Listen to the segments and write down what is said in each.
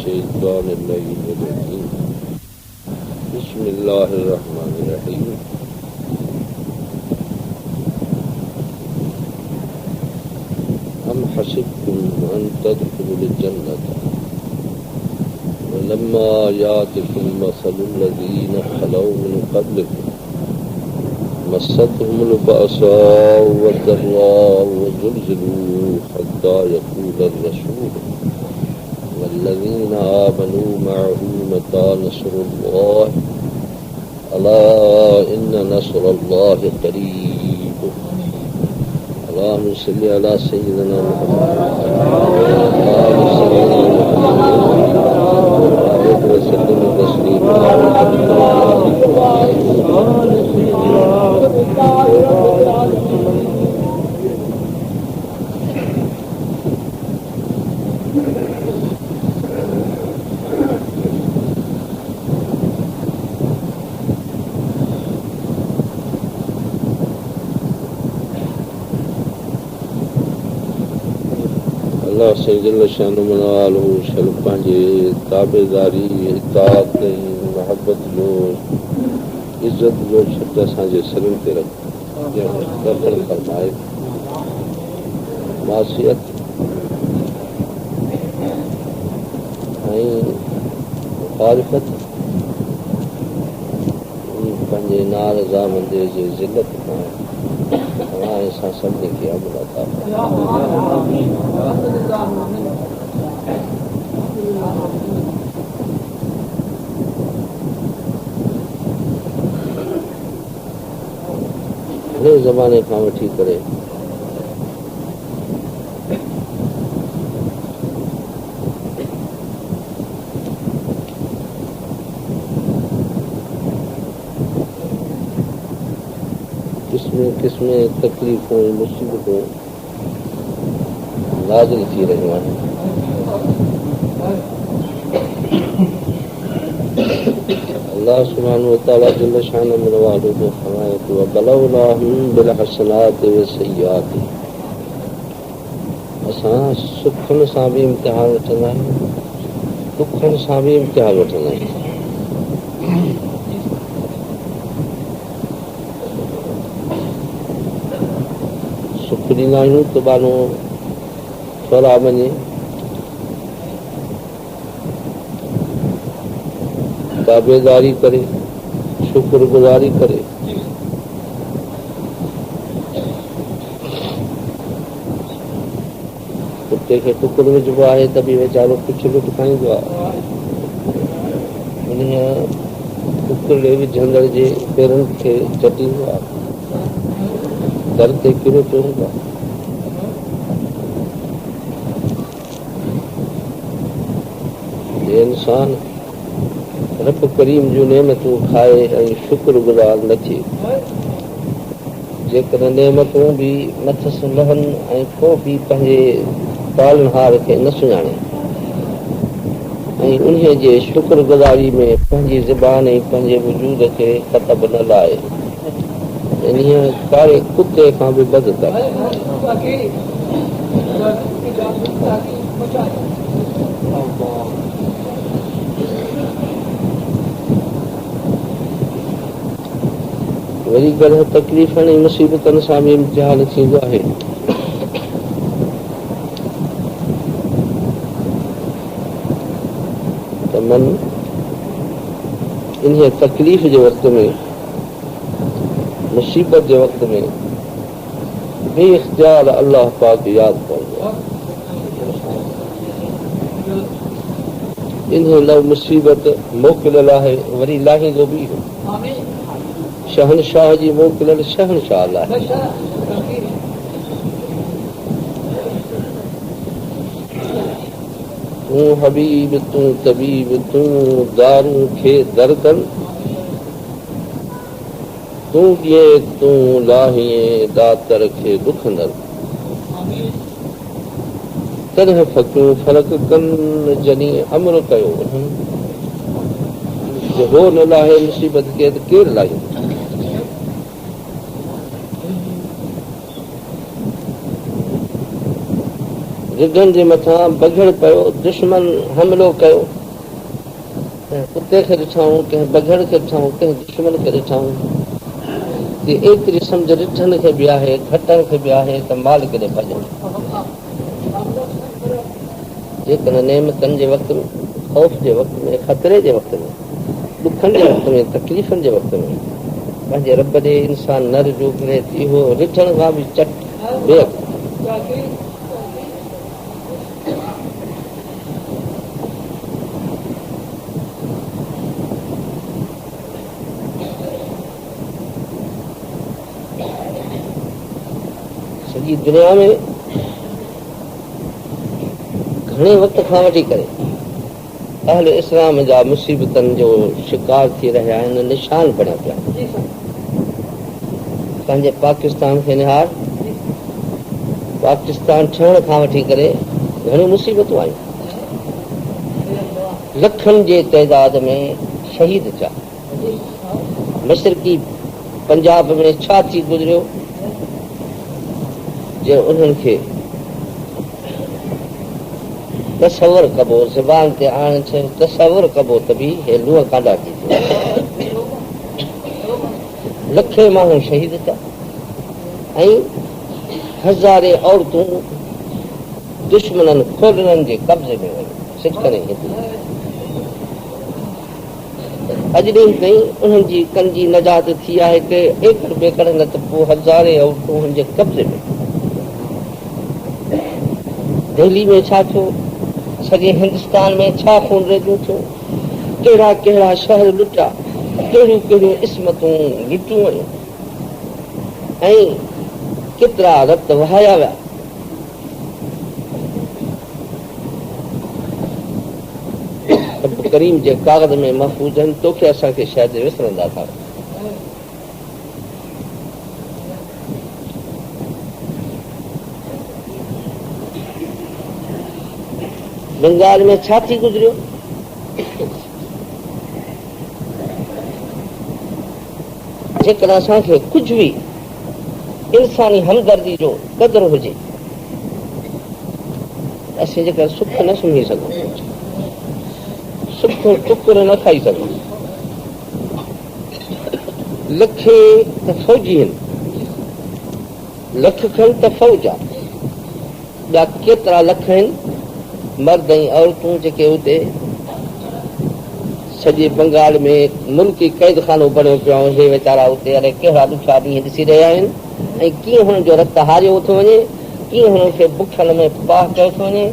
मिनश्शैतानिर्रजीम बिस्मिल्लाहिर्रहमानिर्रहीम। अम हसिबतुम अन तदखुलुल जन्नत वलम्मा यातिकुम मसलुल लज़ीना खलौ मिन क़ब्लिकुम मस्सतहुमुल बअसाउ वद्दर्राउ वज़ुलज़िलू हत्ता यक़ूलर रसूल वल्लज़ीना आमनू मअहू मता नस्रुल्लाह अला इन्न नस्रल्लाहि क़रीब। अल्लाहुम्मा सल्लि अला सय्यिदिना मुहम्मद वसल्लिम तस्लीमा। अल्लाह से जल्ल शानु मनालू शल पंहिंजे ताबेदारी इताअत ऐं मोहब्बत जो इज़त जो छत असांजे सिरनि ते रखण फरमाए। मासियत ऐं मुखालिफ़त पंहिंजे नारज़ामंदे जे ज़िलत खां असां सभिनी खे अमन अता घणे ज़माने खां वठी करे किस्म तकलीफ़ूं मुसीबतूं नाज़िल थी रहियूं आहिनि। अल्लाह सुब्हानहु व तआला जल्ल शानहु मुनव्वाहु जो फरमाए थो वबलवनाहुम बिल हसनाति वस्सय्याति। असां सुखनि सां बि इम्तिहान वठंदा आहियूं, दुखनि सां बि इम्तिहान वठंदा आहियूं। सुख ॾींदा आहियूं त बानो थोरा वञे, ताबेदारी करे, शुक्रगुज़ारी करे, कुते खे टुकुर विझबो आहे त बि वीचारो कुझु बि खाईंदो आहे। उन टुकुर विझंदड़ जे पेरनि खे चटींदो आहे, दर ते किरो पियो हूंदो आहे। इंसान रब करीम जूं नेमतूं खाए ऐं शुक्रगुज़ार न थिए, जेकॾहिं नेमतूं बि मथसि लहनि ऐं को बि पंहिंजे पालनहार खे न सुञाणे ऐं उन जे शुक्रगुज़ारी में पंहिंजी ज़बान ऐं पंहिंजे वजूद खे ख़तब न लाए, इन कारे कुते खां बि बदतर। वरी गॾु तकलीफ़नि ऐं मुसीबतनि सां बि इम्तिहान थींदो आहे। त मन इन तकलीफ़ जे वक़्त में, मुसीबत जे वक़्त में बेइख्तियार अल्लाह पाक यादि पवंदो आहे। इन लाइ मुसीबत मोकिलियल आहे, वरी लाहींदो बि शहनशाह जी मोकिलियल शहनशाह आहे। तूं हबीब तूं तबीब तूं दारू खे दर्दन, तूं ॾिए तूं लाहीए दातर खे दुखंदड़। तॾहिं फ़क़ियूं फ़र्क़ कनि जॾहिं अमर कयो, जो हो न लाहे मुसीबत खे त केरु लाहींदो। रिगन जे मथां बगड़ पियो, दुश्मन हमिलो कयो, कंहिं कुते खे ॾिठऊं, कंहिं बघड़ खे ॾिठऊं, कंहिं दुश्मन खे ॾिठऊं। एतिरी सम्झ ॾिठनि खे बि आहे, घटनि खे बि आहे त माल केॾे भॼनि। जेकॾहिं नेमतनि जे वक़्त में, ख़ौफ़ जे वक़्त में, ख़तरे जे वक़्त में, ॾुखनि जे वक़्त में, तकलीफ़ुनि जे वक़्त में पंहिंजे रब ॾे इंसान न रुजू करे, इहो ॾिठण खां बि चट बेहद सॼी दुनिया में घणे वक़्त खां वठी करे अहल इस्लाम जा मुसीबतनि जो शिकार थी रहिया आहिनि, निशान बणिया पिया पंहिंजे पाकिस्तान खे निहार। पाकिस्तान ठहण खां वठी करे घणियूं मुसीबतूं आयूं, लखनि जे तइदाद में शहीद थिया। मशरक़ी पंजाब में छा थी गुज़रियो जे उन्हनि खे तसवर कबो, ज़बान ते आणण थियो, तसवर कबो त बि हे लूह कांडा थी थिया। लखे माण्हू शहीद थिया ऐं हज़ारे औरतूं दुश्मननि खोलनि जे कब्ज़े में वयूं। सिखनि अॼु ॾींहुं ताईं उन्हनि जी कंजी नजात थी आहे कि एकड़ बेकड़ न त पोइ हज़ारे औरतूं हुन जे कब्ज़े में। दिल्ली में छा थियो, सॼे हिंदुस्तान में छा खून रेज़ियूं थियूं, कहिड़ा कहिड़ा शहर लुटिया, कहिड़ियूं कहिड़ियूं इस्मतूं लुटियूं वयूं ऐं केतिरा रत वहाया विया। करीम जे कागज़ में महफ़ूज़ आहिनि, तोखे असांखे शायदि विसरंदा था। बंगाल में छा थी गुज़रियो, जेकॾहिं असांखे कुझु बि इंसानी हमदर्दी जो क़दुरु हुजे, असीं जेकर सुख न सुम्ही सघूं, सुख टुकुर न खाई सघूं। लखे त फ़ौजी आहिनि, लख खनि त फ़ौज आहे, ॿिया केतिरा लख आहिनि मर्द ऐं औरतूं जेके उते सॼे बंगाल में मुल्की क़ैद खानो बणियो पियो। हे वीचारा उते अलाए कहिड़ा ॾुखिया ॾींहं ॾिसी रहिया आहिनि ऐं कीअं हुननि जो रत हारियो थो वञे, कीअं हुननि खे बुखनि में पाह कयो थो वञे,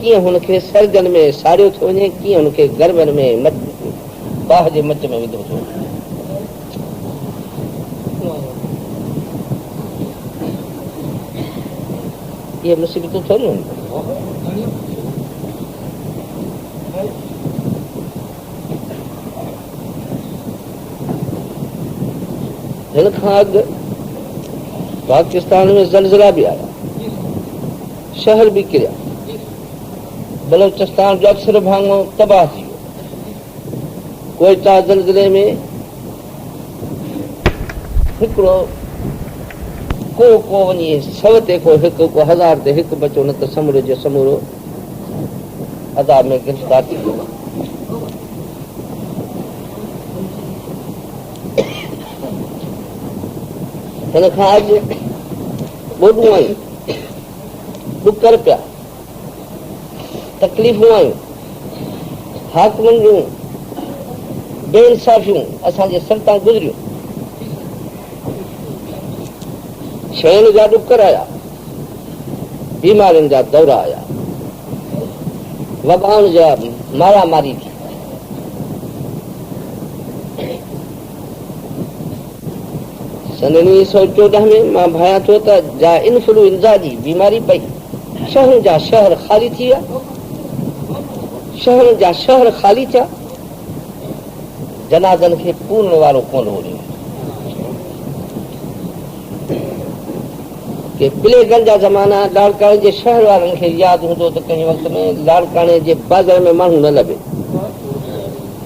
कीअं हुनखे सर्जन में साड़ियो थो वञे, कीअं हुनखे गर्मियुनि में बाह जे मच में विधो थो वञे। इहे मुसीबतूं थोरियूं आहिनि। हिन खां अॻु पाकिस्तान में ज़लज़ला बि आया, शहर बि किरिया, बलोचिस्तान जो अक्सर भाङो तबाह थी वियो। कोयटा ज़लज़ले में हिकिड़ो को वञी 100 ते को हिकु, को 1000 ते हिकु बचो, न त समूरे जो समूरो अदाब में गिरफ़्तार थी वियो। हिन खां अॼु ॿोॾूं आयूं, ॾुकर पिया, तकलीफ़ूं आयूं, हाकिमनि जूं बेइंसाफ़ियूं असांजे सर तां गुज़रियूं। शयुनि जा ॾुकर आया, बीमारियुनि जा दौरा आया, वबाउनि जा मारामारी थी। सन 1914 में मां भायां थो त जा इन्फ्लुएंजा जी बीमारी पई, शहर जा शहर ख़ाली थी विया, शहर जा शहर ख़ाली थिया, जनाज़नि खे पूर्ण वारो कोन हो ॾिनो। के प्लेगनि जा ज़माना लाड़काणे जे शहर वारनि खे यादि हूंदो त कंहिं वक़्त में लाड़काणे जे बाज़ार में माण्हू न लभे।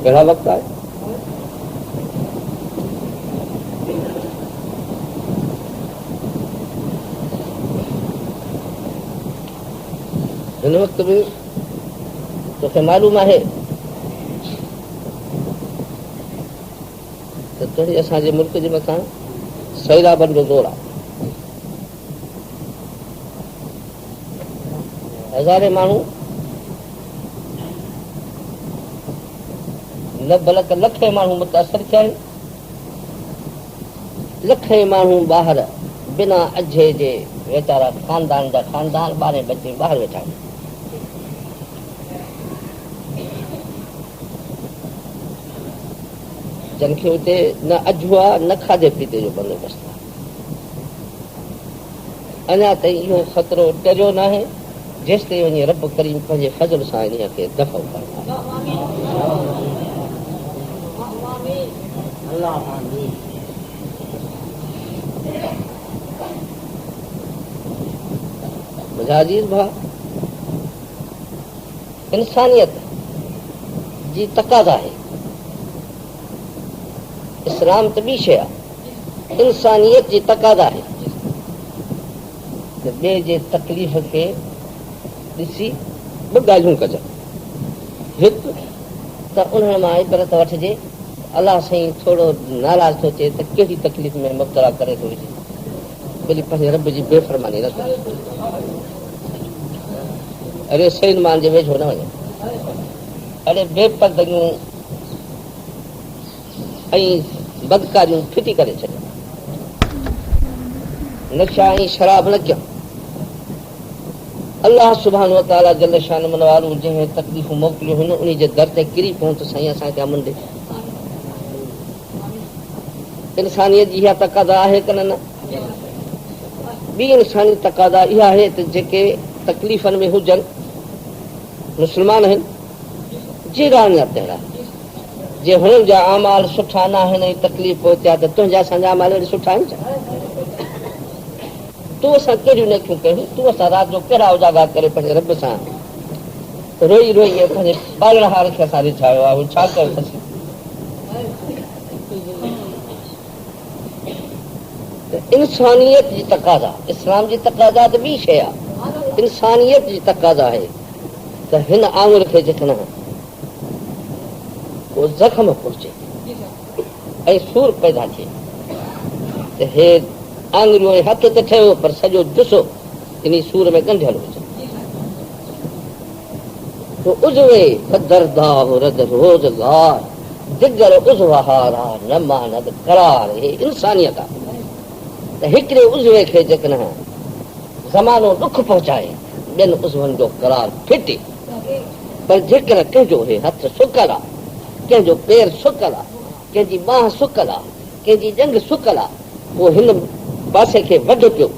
कहिड़ा वक़्तु आहे। हिन वक़्त में तोखे मालूम आहे त तुंहिंजे असांजे मुल्क जे मथां सैलाबनि जो ज़ोर आहे। हज़ारे माण्हू न बल्कि लखे माण्हू मुतासिर थिया आहिनि। लखे माण्हू ॿाहिरि बिना अझे जे वीचारा खानदान जा खानदान 12 बचे ॿाहिरि वेठा आहिनि। जंहिंखे हुते न अझो आहे न खाधे पीते जो बंदोबस्तु आहे। अञा ताईं इहो ख़तरो टरियो न आहे जेसि ताईं वञी रब करीम पंहिंजे फज़ल सां इन खे दफ़ो करे। मुंहिंजा अज़ीज़ भाउ, इंसानियत जी तक़ाज़ा आहे। इस्लाम त ॿी शइ आहे, इंसानियत जी तक़ाज़ा आहे त ॿिए जे तकलीफ़ खे ॾिसी ॿ ॻाल्हियूं कजनि। हिकु त उन्हनि मां इबरत वठिजे, अलाह साईं थोरो नाराज़ थो थिए त कहिड़ी तकलीफ़ में मुब्तला करे थो विझे, भली पंहिंजे रब जी बेफ़रमानी न करे। अरे सैन मान जे वेझो न वञे, अरे बेपर्दगियूं ऐं बदकारियूं फिटी करे छॾियो, नशा ऐं शराब न कयूं। अल्लाह सुभाणे ताला जल शान मनवारो जंहिं तकलीफ़ूं मोकिलियूं हुन उन जे दर ते किरी पऊं त साईं असांखे अमन ॾे। इंसानियत जी इहा तक़ाज़ा आहे कि न? ॿी इंसानी तक़ाज़ा इहा आहे त जेके तकलीफ़नि में हुजनि, मुस्लमान आहिनि, जहिड़ा अञा तहिड़ा, जे हुननि जा अमाल सुठा न आहिनि ऐं तकलीफ़ पहुती आहे त तुंहिंजा असांजा अमाल एॾे सुठा आहिनि छा? तूं असां कहिड़ियूं नेकियूं कयूं, तूं असां राति जो कहिड़ा उजागर करे पंहिंजे रब सां रोई रोई पंहिंजे ॿारहार खे असां रिझायो आहे, उहो छा कयो अथसि? इंसानियत जी तक़ाज़ा, इस्लाम जी तक़ाज़ा त ॿी शइ आहे, इंसानियत जी तक़ाज़ा आहे त हिन आंगुर खे जेकॾहिं को ज़ख़्म पहुचे ऐं सूर पैदा थिए त हे आंगुरियूं ऐं हथ त ठहियो पर सॼो जुसो इन सूर में ॻंढियल हुजे। उज़वे दरदाह रद रोज़गार दिगर उज़वहारा न मानद करार, हे इंसानियत आहे त हिकिड़े उज़वे खे जेकॾहिं ज़मानो ॾुख पहुचाए ॿियनि उज़वनि जो करार फिटे, पर जेकॾहिं कंहिंजो हे हथ सुकल आहे, कंहिंजो पेर सुकल आहे, कंहिंजी बांह सुकल आहे, कंहिंजी जंग सुकल आहे, पोइ हिन पासे खे वढ पियो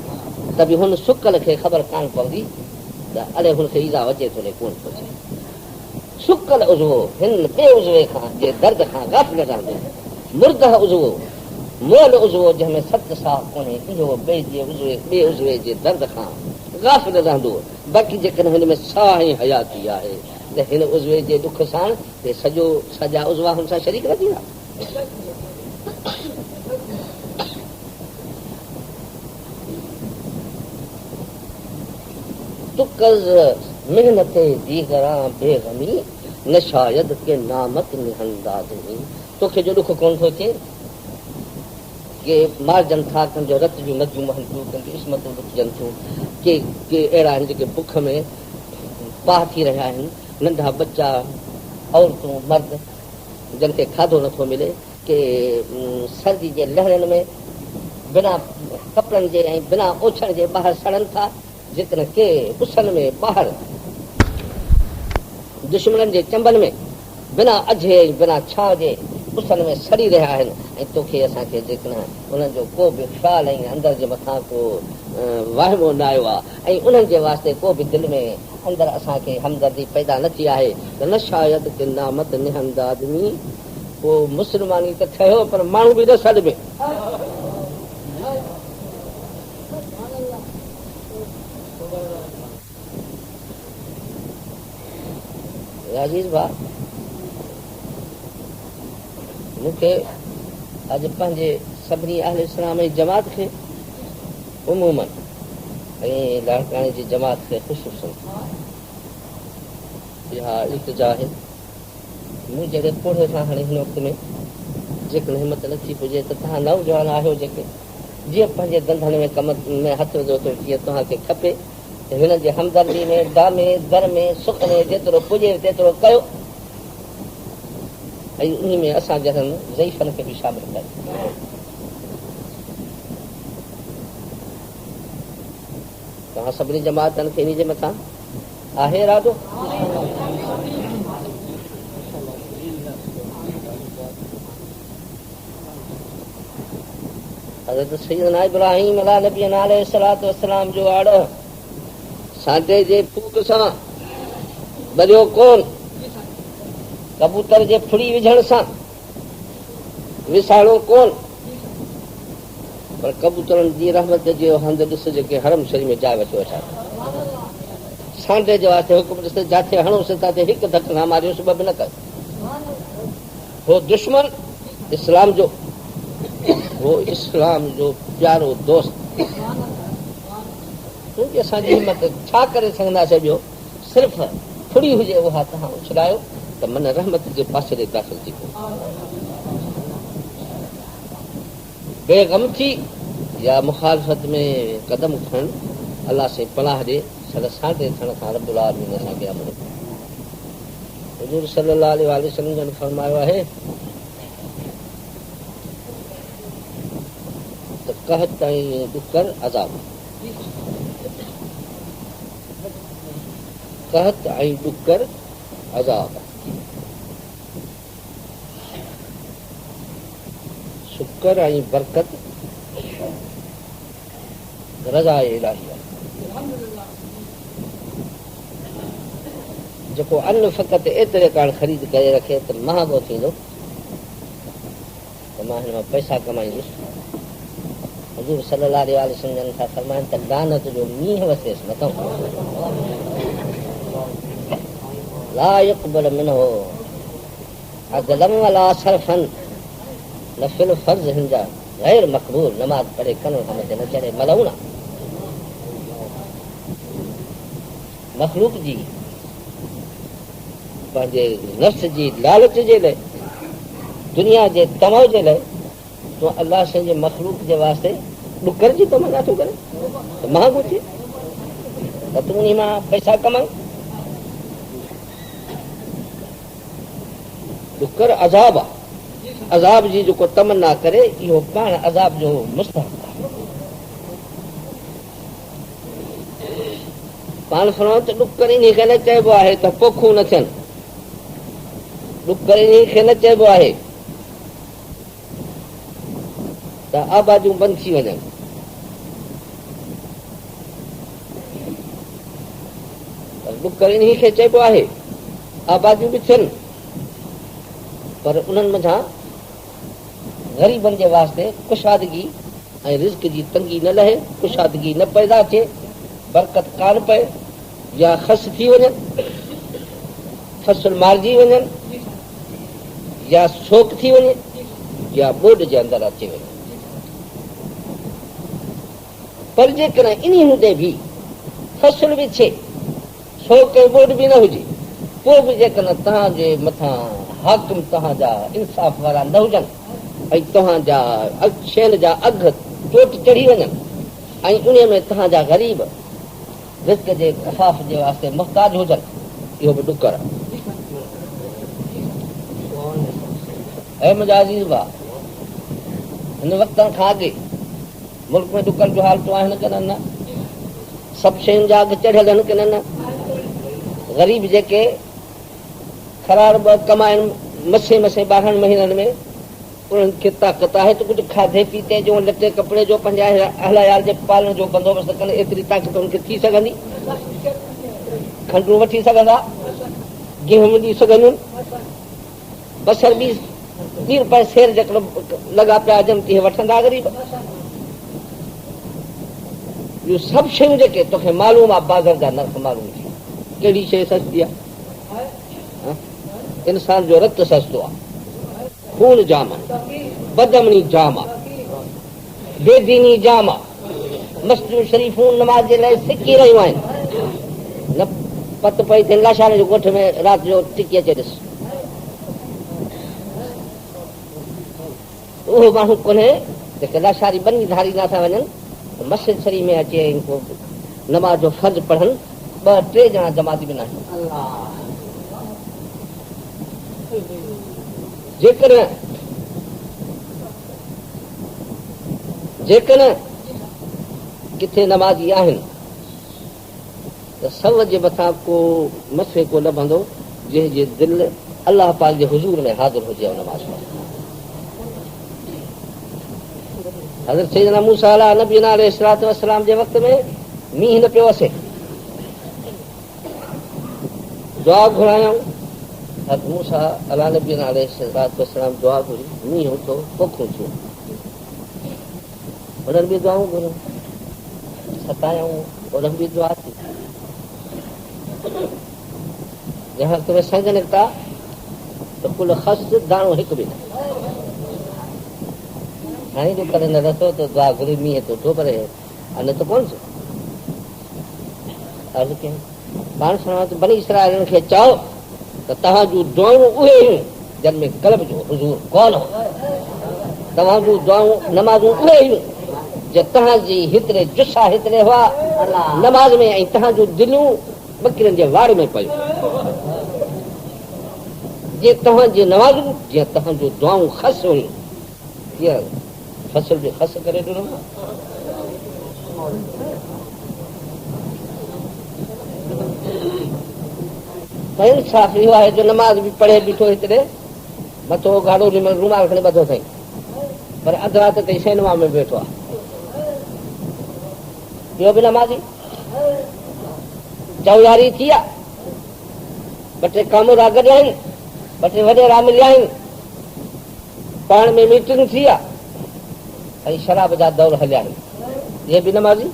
त बि हुन सुकल खे ख़बर कान पवंदी त अड़े हुनखे ईज़ा अचे थो कोन थो थिए। सुकल उज़वो हिन ॿिए उज़वे खां जे दर्द खां गाफ़िल रहंदो, मुर्दह उज़वो मोल उज़वो जंहिंमें सत साह कोन्हे इहो ॿिए उज़वे जे दर्द खां गाफ़िल रहंदो। बाक़ी जेकॾहिं हिन में साह ऐं हयाती आहे त हिन उज़वे जे दुख सां सॼा उज़वा हुन सां शरीक न थींदा। तुकज़ मेहनत दीगरां बेगमी न शायद के नामत निहंदाद हुई। तोखे जो दुख कोन थो थिए के मारजनि था, कंहिंजो रत जूं नदियूं वहनि थियूं, कंहिंजूं इस्मतूं लुटजनि थियूं, के अहिड़ा आहिनि जेके बुख में पाह थी रहिया आहिनि, नंढा बच्चा, औरतूं, मर्द जिन खे खाधो नथो मिले, के सर्दी जे लहरनि में बिना कपिड़नि जे ऐं बिना ओछण जे ॿाहिरि सड़नि था, जेकॾहिं के उसन में ॿाहिरि दुश्मननि जे चंबनि में बिना अझे ऐं बिना छांव जे उसन में सड़ी रहिया आहिनि, ऐं तोखे असांखे जेकॾहिं उन्हनि जो को बि ख़्यालु ऐं अंदरि जे मथां को वाहिमो न आयो आहे ऐं उन्हनि जे वास्ते को बि दिलि में अंदरि असांखे हमदर्दी पैदा न थी आहे त न शायदि के नामत निहंद आदमी, पोइ मुस्लमानी त ठहियो पर माण्हू बि न सॾ में। अज़ीज़ भाउ, मूंखे अॼु पंहिंजे सभिनी अहल इस्लाम जी जमात खे उमूमन ऐं लाड़काणे जी जमात खे ख़ुशूसन इहा इल्तिजा आहे। मूं जहिड़े कोड़े सां हाणे हिन वक़्त में जेकॾहिं हिमत नथी पुॼे त तव्हां नौजवान आहियो जेके जीअं पंहिंजे धंधनि में कम में हथ विझो थो जीअं तव्हांखे खपे त हिन जे हमदर्दी में दामे दर में सुख में जेतिरो पुॼे तेतिरो कयो ऐं उन में असां जहिड़नि ज़ईफ़नि खे बि शामिल कयो। तव्हां सभिनी जमातनि खे इन जे मथां आहे इरादो? हज़रत सैयदना इब्राहीम अला नबीना अलैहिस्सलातु वस्सलाम जो आड़ो सांडे जे फूक सां भरियो कोन, कबूतर जे फुड़ी विझण सां विसाड़ो कोन, पर कबूतरनि जी रहमत जो हंधि ॾिस जेके हरम शरीफ़ में जाइ वठी वेठा। सांडे जे वास्ते हुकुम ॾिस जिथे हणोसि ताते हिकु धक न मारियोसि, ॿ बि न कयो। हो दुश्मन इस्लाम जो, वो इस्लाम जो प्यारो दोस्त, क्योंकि असांजी हिम्मत छा करे सघंदासीं? ॿियो सिर्फ़ फुड़ी हुजे उहा तव्हां उछलायो त मन रहमत जे पासे ॾे दाख़िल थी पए। बेगम थी या मुखालफ़त में कदम खणण, अलाह से पनाह ॾे सदा सांडे थियण खां रब्बुल आलमीन असांखे अमन। हुज़ूर सल्लल्लाहु अलैहि वसल्लम जन फरमायो आहे त कहत ऐं ॾुकर अज़ाब, कहत ऐं ॾुकर अज़ाब, शुक्र ऐं बरकत रज़ा इलाही आहे। जेको अन्न फ़क़ति एतिरे कारण ख़रीद करे रखे त महांगो थींदो त मां हिन मां पैसा कमाईंदुसि। हुज़ूर सल्लल्लाहु अलैहि वसल्लम था फरमाइनि त लानत जो मींहुं वसेसि मथां, ला यक़बल मिन्हु अदलन वला सरफन, नफिल फर्ज़ हिंजा गैर मक़बूल, नमाज पढ़े कन हम ते न चढ़े मलऊना। मखलूक जी पंहिंजे नफ़्स जी लालच जे लाइ, दुनिया जे तमाम जे लाइ तो अल्लाह जे मखलूक जे वास्ते ॾुकर जी तमन्ना थो करे त महांगो थिए त तूं उन मां पैसा कमाए। ॾुकर अज़ाब आहे, अज़ाब जी जेको तमन्ना करे इहो पाण अज़ाब जो मुस्तहक़ आहे। पाण फरमायो त ॾुकर इन खे न चइबो आहे त पोखूं न थियनि, ॾुकर इन खे न चइबो आहे त आबादियूं बंदि थी वञनि, ॾुकर इन खे चइबो आहे आबादियूं बि थियनि, पर उन्हनि मथां ग़रीबनि जे वास्ते कुशादगी ऐं रिज़्क जी तंगी न लहे, कुशादगी न पैदा थिए, बरकत कान पए, या ख़स थी वञनि, फसल मारिजी वञनि, या शोक थी वञे, या ॿोॾ जे अंदरि अची वञे। पर जेकॾहिं इन हूंदे बि फसल बि थिए, शोक ऐं ॿोॾ बि न हुजे, पोइ बि जेकॾहिं तव्हांजे मथां हाकिम तव्हांजा इंसाफ़ वारा न हुजनि ऐं तव्हांजा शयुनि जा अघ चोट चढ़ी वञनि ऐं उन में तव्हांजा ग़रीब रिज़्क जे कफ़ाफ़ जे वास्ते मुहताज हुजनि, इहो बि ॾुकर आहे। ऐं मुंहिंजा अज़ीज़ भाउ, हिन वक़्तनि खां अॻे मुल्क में ॾुकर जो हालतूं आहिनि की न? सभु शयुनि जा अघ चढ़ियल आहिनि की न? ग़रीब जेके ख़रार ॿ कमाइनि मसे 12 महीननि में, उन्हनि खे ताक़त आहे त कुझु खाधे पीते जो, लटे कपिड़े जो, पंहिंजा अहलायाल जे पालण जो बंदोबस्तु कनि, एतिरी ताक़त उनखे थी सघंदी। खंडूं वठी सघंदा, गेहूं ॾी सघनि, बसर बि 2 रुपए सेर जेकॾहिं लॻा पिया हुजनि तीअं वठंदा ग़रीब। इहो सभु शयूं जेके तोखे मालूम आहे, बाज़ार जा नर्ख मालूम थी, कहिड़ी शइ सस्ती आहे? इंसान जो रत सस्तो आहे, खून जाम आहे, बदमनी जाम आहे, बेदीनी जाम आहे, मस्जिदूं शरीफ़ूं नमाज जे लाइ सिकी रहियूं आहिनि, न पत पई थिए लाशारे जो ॻोठ में राति जो टिकी अचे ॾिस। उहो माण्हू कोन्हे जेके लाशारी बनी धारी नथा वञनि मस्जिद शरीफ़ में अचे ऐं नमाज़ जो फर्ज़ पढ़नि 2-3 ॼणा जमाती में न आहिनि। जेकॾहिं किथे नमाज़ी आहिनि त सव जे मथां को मथे को न बंदो जंहिंजे दिलि अलाह पाक जे हुज़ूर में हाज़िर हुजे नमाज़ हज़रत सैयदना मूसा नबीना अलैहिस्सलातु वस्सलाम जे वक़्त में मींहुं न पियो असे दुआ घुरायूं हज़रत मूसा नबीना अलैहिस्सलातु वस्सलाम दुआ घुरी मींहुं थो पोखूं थियूं उन्हनि बि दुआऊं घुरियूं सतायूं उन्हनि बि दुआ थी जंहिं वक़्त में संग निकिता त कुल ख़स दाणो हिकु बि न हाणे जो करे न रखो त दुआ घुरी मींहुं थो थो पर अने त कोन थियो अर्ज़ु कयूं पाण सां बनी इसराइल खे चओ त तव्हां जूं दुआऊं उहे आहिनि जिन में क़ल्ब जो हुज़ूर कोन हो तव्हां जूं दुआऊं नमाज़ूं उहे आहिनि जे तव्हांजी हितरे जुस्सा हितरे हुआ नमाज़ में ऐं तव्हां जूं दिलियूं बकरियुनि जे वाड़ में पयूं जीअं तव्हांजी नमाज़ूं जीअं तव्हां जूं दुआऊं ख़स हुयूं जीअं फसल जो ख़स करे ॾिनो इंसाफ़ इहो आहे जो नमाज़ बि पढ़े बीठो हिकिड़े मथो गाढ़ो रूमाल खणी ॿधो अथई पर अधु राति ताईं शैनवा में वेठो आहे ॿियो बि नमाज़ी चौयारी थी आहे 2-3 कामूरा गॾु आहिनि 2-3 वॾेरा मिलिया आहिनि पाण में मीटिंग थी आहे ऐं शराब जा दौर हलिया आहिनि इहे बि नमाज़ी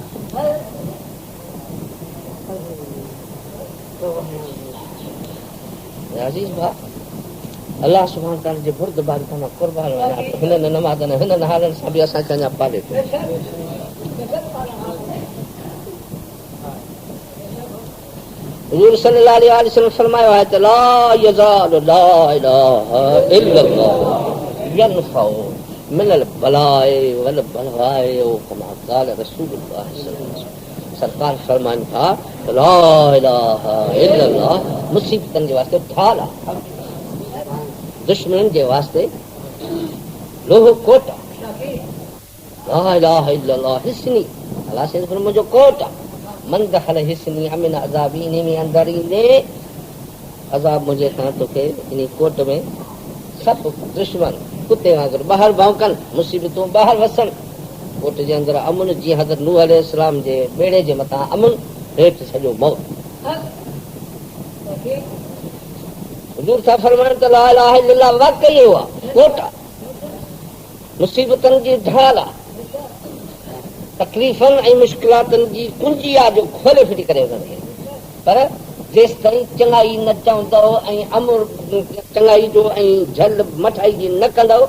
अज़ीज़ भाउ अलाह सुभाणे ताला जे बुर्दबारी खां क़ुर्बान वञा हिननि नमाज़नि हिननि हालनि सां बि असांखे अञा पाले थो हुज़ूर सल्लल्लाहु अलैहि वसल्लम फरमायो आहे त ला यज़ालु ला इलाहा इल्लल्लाह यनफउ मिनल बलाए वल बलवाए कमा क़ाल रसूलुल्लाह सल्लल्लाहु अलैहि वसल्लम सरकार फरमाइनि था ला इलाहा इल्लल्लाह मुसीबतनि जे वास्ते ढाल आहे दुश्मन जे वास्ते लोह कोट ला इलाहा इल्लल्लाह हिस्नी अलाह से मुंहिंजो कोट आहे मन दखल हिस्नी अमिन अज़ाबी इन में अंदर ईंदे अज़ाब मुंहिंजे खां तोखे इन कोट में सभु दुश्मन कुते वांगुरु ॿाहिरि भौंकनि मुसीबतूं ॿाहिरि वसनि कोट जे अंदरि अमुन जीअं हज़रत नूह अलैहिस्सलाम जे ॿेड़े जे मथां अमुन हेठि सॼो मौत हुज़ूर था फरमाइनि त ला इलाहा इल्लल्लाह वाक़ई इहो आहे कोट आहे मुसीबतनि जी ढाल आहे तकलीफ़नि ऐं मुश्किलातुनि जी कुंजी आहे जो खोले फिटी करे उन्हनि खे पर जेसि ताईं चङाई न चवंदव ऐं अमुर चङाई जो ऐं झल मठाई जी न कंदव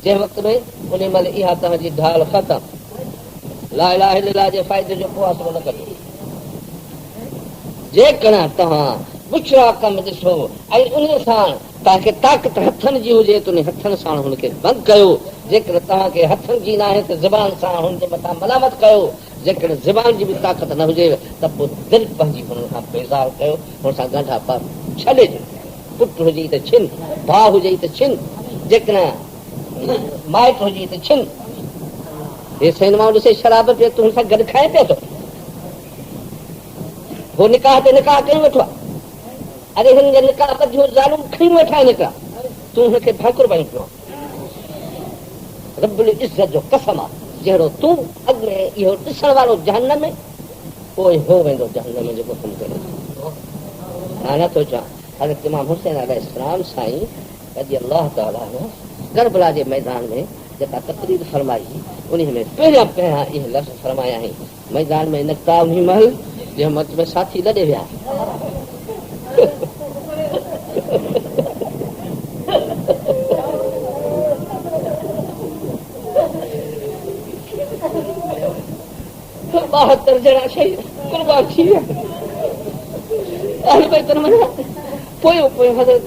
जंहिं वक़्त में उन महिल इहा तव्हांजी ढाल ख़तमु ला इलाहा इल्लल्लाह जे फ़ाइदे जो को असरु न कजो जेकॾहिं तव्हां बुछड़ा कम ॾिसो ऐं उन सां तव्हांखे ताक़त हथनि जी हुजे त उन हथनि सां हुनखे बंदि कयो जेकॾहिं तव्हांखे हथनि जी न आहे त ज़बान सां हुनजे मथां मलामत कयो जेकॾहिं ज़बान जी बि ताक़त न हुजे त पोइ दिलि पंहिंजी हुननि खां बेज़ार कयो हुन सां ॻंढा पार छॾे ॾियो पुटु हुजे त छिन भाउ हुजे त छिन जेकॾहिं माइट हुजे त छिन हे सिनेमा ॾिसे शराब पियो त हुन सां गॾु खाए पियो थो हो निकाह ते निकाह कयूं वेठो आहे अरे हिन जे निकाह ॿधियूं ज़ालूं खयूं वेठा आहिनि हिकिड़ा तूं हुनखे भाकुर बणी पियो रब्बुल इज़्ज़त जो कसम आहे जहिड़ो तूं अॻु में इहो ॾिसण वारो जहन्नम में पोइ हो वेंदो जहन्नम में जेको कमु करे मां नथो चवां हज़रत इमाम हुसैन अलैहिस्सलाम साईं रज़ी अल्लाह ताला करबला जे मैदान में जेका तक़रीर फरमाई उन में पहिरियां इहे लफ़्ज़ फरमाया आहिनि मैदान में निकिता उन महिल जंहिं मत में साथी लॾे विया ॿाहत्तर ॼणा शहीद कुर्बान थी विया पोयों हज़रत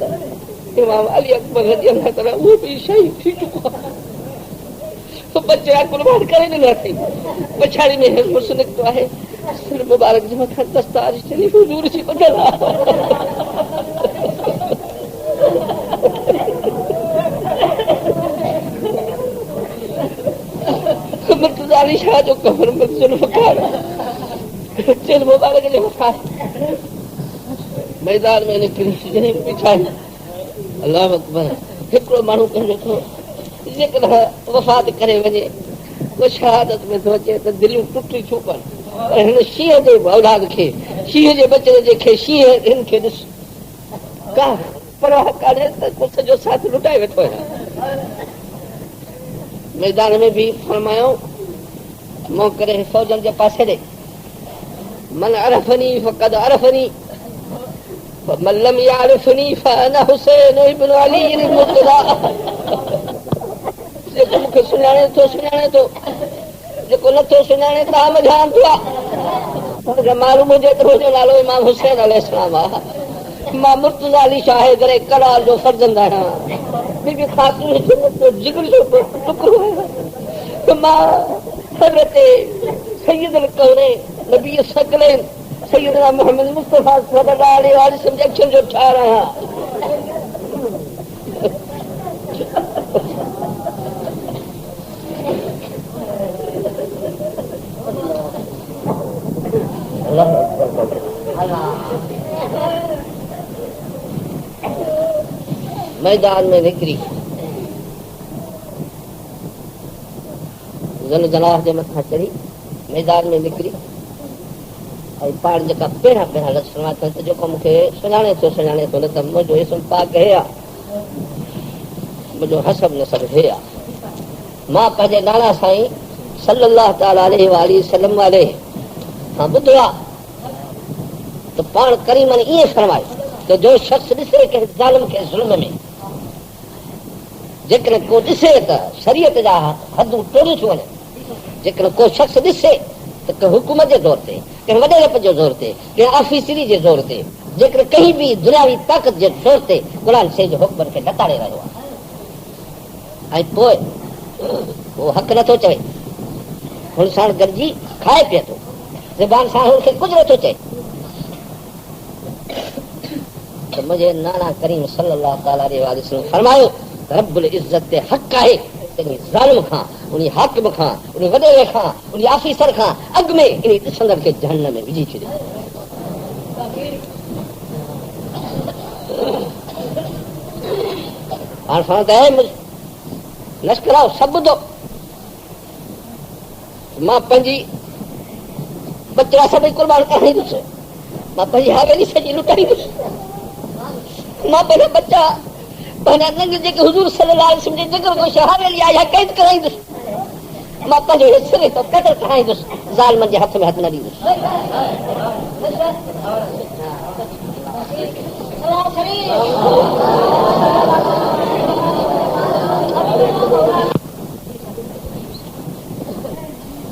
इमाम अली अकबर रज़ी अल्लाह ताला वो भी शहीद थी चुका। तो बच्चे कुर्बान करे ॾिना अथई। पछाड़ी में हिस्सो निकितो आहे सिर मुबारक जे मथां दस्तार चली हुजूर जी ॿधल मुर्तज़ा अली शाह जो कब्र में जुल्फ़कार सिर मुबारक जे मथां मैदान में निकिरी जॾहिं पिछाड़ी अल्लाह अकबर हिकिड़ो माण्हू पंहिंजो थो जेकॾहिं वफ़ात करे वञे को शहादत में थो अचे त दिलियूं टुटी थियूं पवनि। हिन शींहं जे औलाद खे शींहं जे बचड़े जेके शींहं हिन खे ॾिस का परवाह कान्हे त को सॼो साथ लुटाए वेठो आहे। मैदान में बि फरमायो मों करे फौजन जे पासे ॾे मन अरफ़नी फ़क़द अरफ़नी मन लम यारिफ़नी फ़अना हुसैन इब्न अली मुर्तज़ा। जेको मूंखे सुञाणे थो जेको नथो सुञाणे त मझान थियो आहे मालूम हुजे त मुंहिंजो नालो इमाम हुसैन अलैहिस्सलाम आहे। मां मुर्तज़ा अली शाह करे करार जो फर्ज़ंद आहियां। बीबी ख़ातून जो जिगर जो टुकड़ो आहे। मां हज़रत सैयदुल कौनैन नबी सकलैन सैयदना मोहम्मद मुस्तफ़ा सल्लल्लाहु अलैहि वसल्लम जे अखियुनि जो ठार आहियां। मैदान में निकिरी जन जनाह जे मथां चढ़ी मैदान में निकिरी ऐं पाण जेका पहिरियां पहिरियां लफ़्ज़ फरमाया त जेको मूंखे सुञाणे थो न त मुंहिंजो इस्म पाक हे आहे मुंहिंजो हसब नसब हे आहे। मां पंहिंजे नाना साईं सल्लल्लाहु तआला अलैहि वसल्लम वाले खां ॿुधो आहे त पाण करीमन ईअं फरमायो त जो शख़्स ॾिसे कंहिं ज़ालिम खे ज़ुल्म में जेकॾहिं को ॾिसे त शरीयत जा हदूं टोड़ियूं थियूं वञनि। जेकॾहिं को शख़्स ॾिसे त कंहिं हुकूमत जे ज़ोर ते कंहिं वॾेरप जे ज़ोर ते कंहिं ऑफिसरी जे ज़ोर ते जेकॾहिं कंहिं बि दुनियावी ताक़त जे ज़ोर ते क़ुरान शरीफ़ जे हुकमनि खे लताड़े रहियो आहे ऐं पोइ उहो हक़ नथो चए हुन सां गॾिजी खाए पीए थो ज़बान सां हुनखे कुझु नथो चए त मुंहिंजे नाना करीम सल्लल्लाहु तआला अलैहि वसल्लम फरमायो त रब्बुल इज़्ज़त ते हक़ आहे ज़ालिम खां उन हाकिम खां उन वॾेरे खां उन ऑफिसर खां अॻु में इन ॾिसंदड़ खे जहन्नम में विझी छॾियो। हाणे फरमाईंदा आहिनि लश्कराओ सभु दो मां पंहिंजी बचड़ा सभई कुर्बान कराईंदुसि मां पंहिंजी हवेली सॼी लुटाईंदुसि मां पंहिंजा बच्चा पंहिंजा नंग जेके हुजूर सल्लल्लाहु अलैहि वसल्लम जे जिगर को हवेली आहे कैद कराईंदुसि मां पंहिंजो हिस्से तो कतल कराईंदुसि ज़ालिमनि जे हथ में हथ न ॾींदुसि।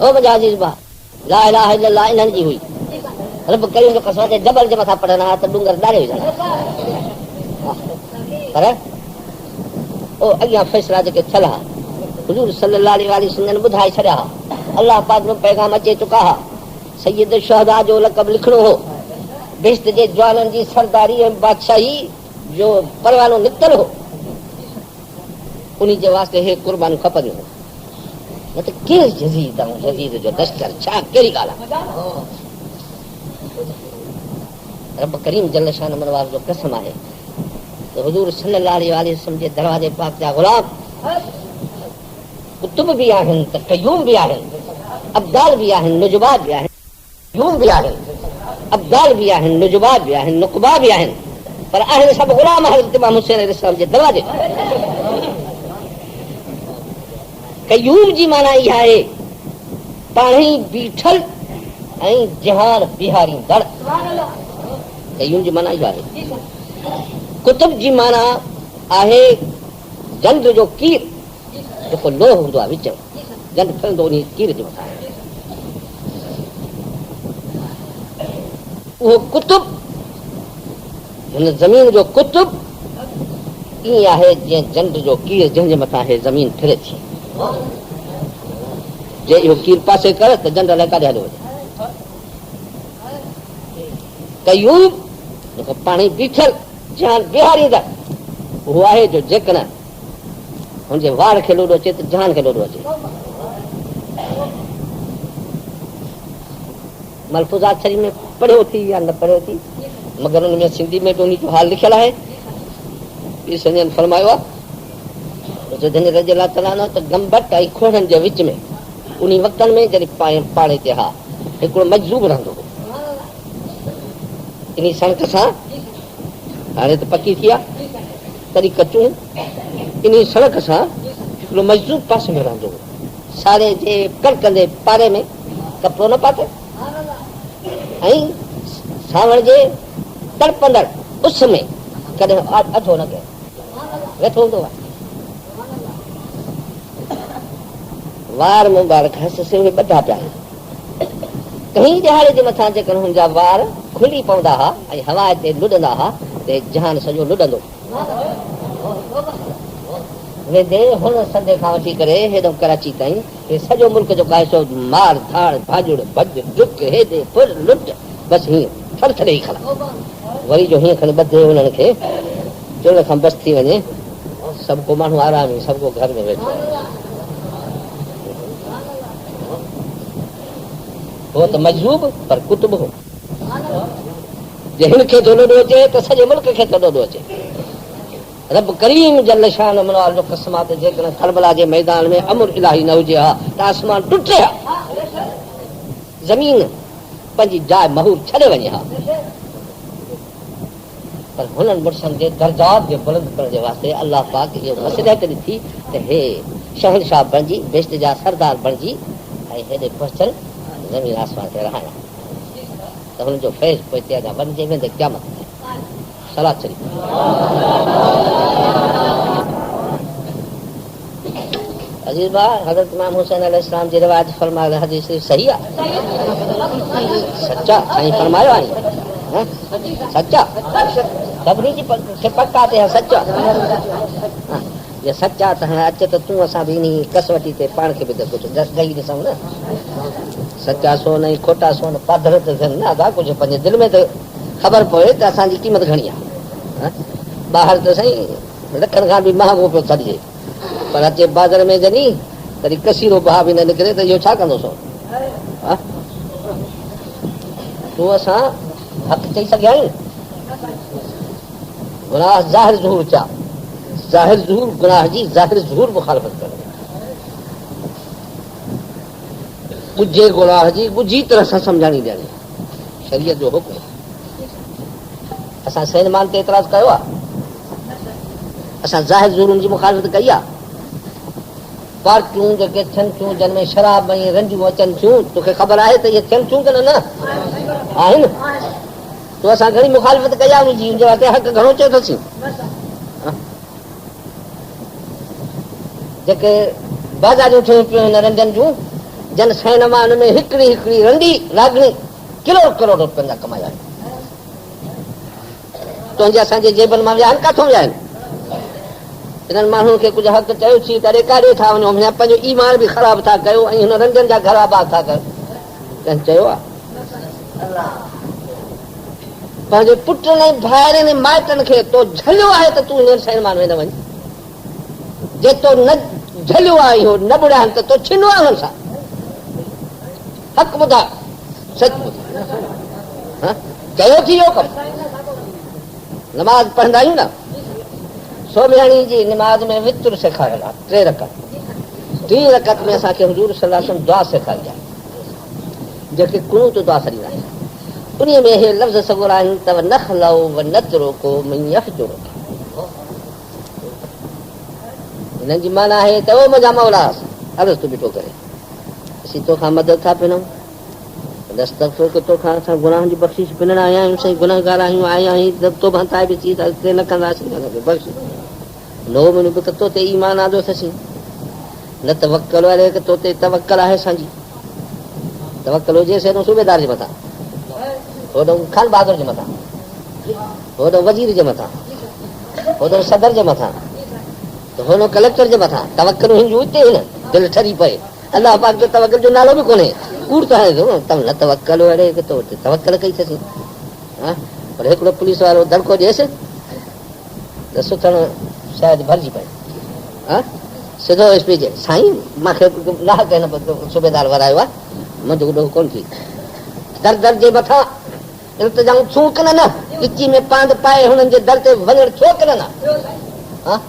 ओ मुंहिंजा अज़ीज़ भाउ ला इलाहा इल्लल्लाह इन्हनि जी हुई रब करीम जो कसम ते जबल जे मथां पढ़नि हा त डूंगर ॾारे विझनि पर ओ अॻियां फ़ैसिला जेके थियल हा हुजूर सल्लल्लाहु अलैहि वसल्लम ॿुधाए छॾिया हा अल्लाह पाक जो पैगाम अचे चुका हा सैयद शुहदा जो लक़ब लिखणो हो बेश्त जे जवाननि जी सरदारी ऐं बादशाही जो परवानो निकितल हो उन जे वास्ते हे कुर्बान खपंदियूं न त केरु जज़ीद ऐं जज़ीद जो लश्कर छा कहिड़ी ॻाल्हि आहे। रब करीम जल शान मनवार जो कसम आहे त हुजूर सल्लल्लाहु अलैहि वसल्लम जे दरवाजे पाक जा गुलाम कुतुब भी आहिनि त कयूम भी आहिनि अब्दाल भी आहिनि नुजबा भी आहिनि कयूम भी आहिनि अब्दाल भी आहिनि नुजबा भी आहिनि नुकबा भी आहिनि पर आहिनि सभु गुलाम हज़रत इमाम हुसैन अलैहिस्सलाम जे दरवाजे कयूम जी माना इहा आहे पाणी बीठल ऐं जहान बिहारी दड़ कयूम जी माना इहा आहे। कुतुब जी माना आहे जंड जो कीर जेको लोह हूंदो आहे विच जंड फिरंदो उन कीर जे मथां उहो कुतुब हिन ज़मीन जो कुतुब ईअं आहे जीअं जंड जो कीर जंहिंजे मथां हे ज़मीन फिरे थी। जे इहो कीर पासे कर त जंड लाइ काॾे हलियो वञे। कयूं जेको पाणी बीठल जान बिहारींदड़ उहो आहे जो जेकॾहिं हुनजे वार खे लोॾो अचे त जान खे लोॾो अचे। मलफूज़ात शरीफ़ में पढ़ियो थी या न पढ़ियो थी, मगर हुन में सिंधी में बि उन जो हाल लिखियल आहे। ॿी संजन फरमायो आहे त गंबट ऐं खोड़नि जे विच में उन वक़्तनि में जॾहिं पाणी ते हा हिकिड़ो मजज़ूब रहंदो हो। इन सड़क सां हाणे त पकी थी आहे तॾहिं कचूं, इन सड़क सां हिकिड़ो मजज़ूब पासे में रहंदो हो। सारे जे कड़कंदे पारे में कपिड़ो न पाते ऐं सावण जे तड़पंदड़ उस में कॾहिं अधो न कयो वेठो हूंदो आहे। वार मुबारक हस से उहे ॿधा पिया आहिनि। कहीं दिहाड़े जे मथां जेकॾहिं हुनजा वार खुली पवंदा हुआ ऐं हवा ते लुॾंदा हुआ त जहान सॼो लुॾंदो वेंदे हुन संदे खां वठी करे हेॾो कराची ताईं हे सॼो मुल्क जो काइसो मार धाड़ भाॼुड़ भॼ डुक हेॾे फुर लुट बसि हीअं थर थरे ई खड़ा वरी जो हीअं खणी ॿधे हुननि खे चुड़ खां बसि थी वञे सभु को माण्हू आराम ई सभु को घर में वेठो हो त मजबूब पर कुतुब हो। जे हिन खे थो लोॾो अचे त सॼे मुल्क खे थो लोॾो अचे। रब करीम जल शान मनवाल जो क़स्म आहे त जेकॾहिं करबला जे मैदान में अमर इलाही न हुजे हा त आसमान टुटे हा, ज़मीन पंहिंजी जाइ महूर छॾे वञे हा। पर हुननि मुड़सनि जे दर्जात खे बुलंद करण जे वास्ते अलाह पाक इहो मसलियत ॾिठी त हे शहनशाह बणिजी बेश्त जा सरदार बणिजी ऐं हेॾे पहुचनि ज़मीन आसमान ते रहाया त हुननि जो फैज़ पोइ त्या बणिजे वेंदे क़यामत सलात शरीफ़। अज़ीज़ भाउ हज़रत इमाम हुसैन अलैहिस्सलाम जी रिवायत फरमायल हदीस सही आहे, सच्चा साईं फरमायो आहे सच्चा सभिनी जी पक्का ते सच्चा ये सच्चा त हाणे अचे त तूं असां बि इन कसवटी ते पाण खे बि त कुझु ॾेई ॾिसूं न। सच्चा सोन ऐं खोटा सोन पाधर त थियनि न अदा कुझु पंहिंजे दिलि में त ख़बर पए त असांजी क़ीमत घणी आहे। ॿाहिरि त साईं लखनि खां बि महांगो पियो छॾिजे पर अचे बाज़ार में जॾहिं तॾहिं कसीरो भाउ बि न निकिरे त इहो छा कंदो सो तूं असां हक़ चई सघिया आहियूं। गुनाह ज़ाहिर ज़हूर चा ज़ाहिर ज़हूर गुनाह जी ज़ाहिर ज़हूर मुखालफ़त कर ॻुझे गुनाह जी ॻुझी तरह सां सम्झाणी ॾियणी शरीयत जो हुकुम। असां सैन मान ते एतिराज़ कयो आहे, असां ज़ाहिर ज़हूरनि जी मुखालफ़त कई आहे। पार्टियूं जेके थियनि थियूं जिन में शराब ऐं रंजियूं अचनि थियूं तोखे ख़बर आहे त इहे थियनि थियूं की न आहिनि तूं असां घणी मुखालफ़त कई आहे उनजी उनजे हक़ घणो चयो अथसीं। जेके बाज़ारियूं थियूं पियूं हिन रंजनि जूं जन सैन मां हुन में हिकिड़ी हिकिड़ी रंडी रागणी किलो करोड़ रुपयनि जा कमाया आहिनि। तुंहिंजे असांजे जेबनि मां विया आहिनि किथां विया आहिनि। हिननि माण्हुनि खे कुझु हक़ चयोसीं त ॾेखारे था वञो पंहिंजो ईमान बि ख़राबु था कयो ऐं हुन रंजनि जा घर आबाद था कयो। कंहिं चयो आहे पंहिंजे पुटनि ऐं भाइरनि माइटनि खे तो झलियो आहे त तूं हिन सैन मान में न वञ। जे तो न झलियो आहे इहो न बुॾाइनि त तो छिनो आहे हुननि सां। हक़ ॿुधाए सच ॿुधाए कयो थी वियो कमु। नमाज़ पढ़ंदा आहियूं न सोभियाणी जी नमाज़ में वित्र सेखारियल आहे 3 रकत 3 रकत में असांखे हुजूर सल्लल्लाहु अलैहि वसल्लम दुआ सेखारी आहे जेके कुनूत दुआ सॾींदा आहिनि। उन में हे लफ़्ज़ सगोर आहिनि त नखलऊ व नतरुको मन यफजुर। हिननि जी माना आहे त ओ मुंहिंजा मौलास अर्ज़ तूं बीठो करे असीं तोखां मदद था पिनऊं दस्तगफिर के तोखां असां गुनाहनि जी बख़्शिश पिनण आया आहियूं। साईं गुनाहगार आहियूं आया आहियूं तो भंताए बि थी अॻिते न कंदासीं बख़्श नो मुंहिंजो बि तो ते ईमान आंदो अथसीं न तवक्कल वारे के तो ते तवक्कल आहे असांजी। तवक्कल हुजे सेनो सूबेदार जे मथां होॾो खान बहादुर जे मथां होॾो वज़ीर जे मथां होदो सदर जे मथा तो होनो कलेक्टर जे मथा तवक्कल हिंजू उते न दिल ठरी पए अल्लाह पाक जो तवक्कल जो नालो भी कोने कूड़ तो है तो तम न तवक्कल अरे के तो तवक्कल कई थी हां पर एकड़ो पुलिस वालो धड़को देसे त सुथण शायद भरजी पए हां सीधो एसपी जे साईं माखे ना कहना सूबेदार वरायो आ मुझे को कोन थी दर दर जे मथा इंतजाम छू कन न इची में पांद पाए हुनन जे दर ते वणण छो कन न हां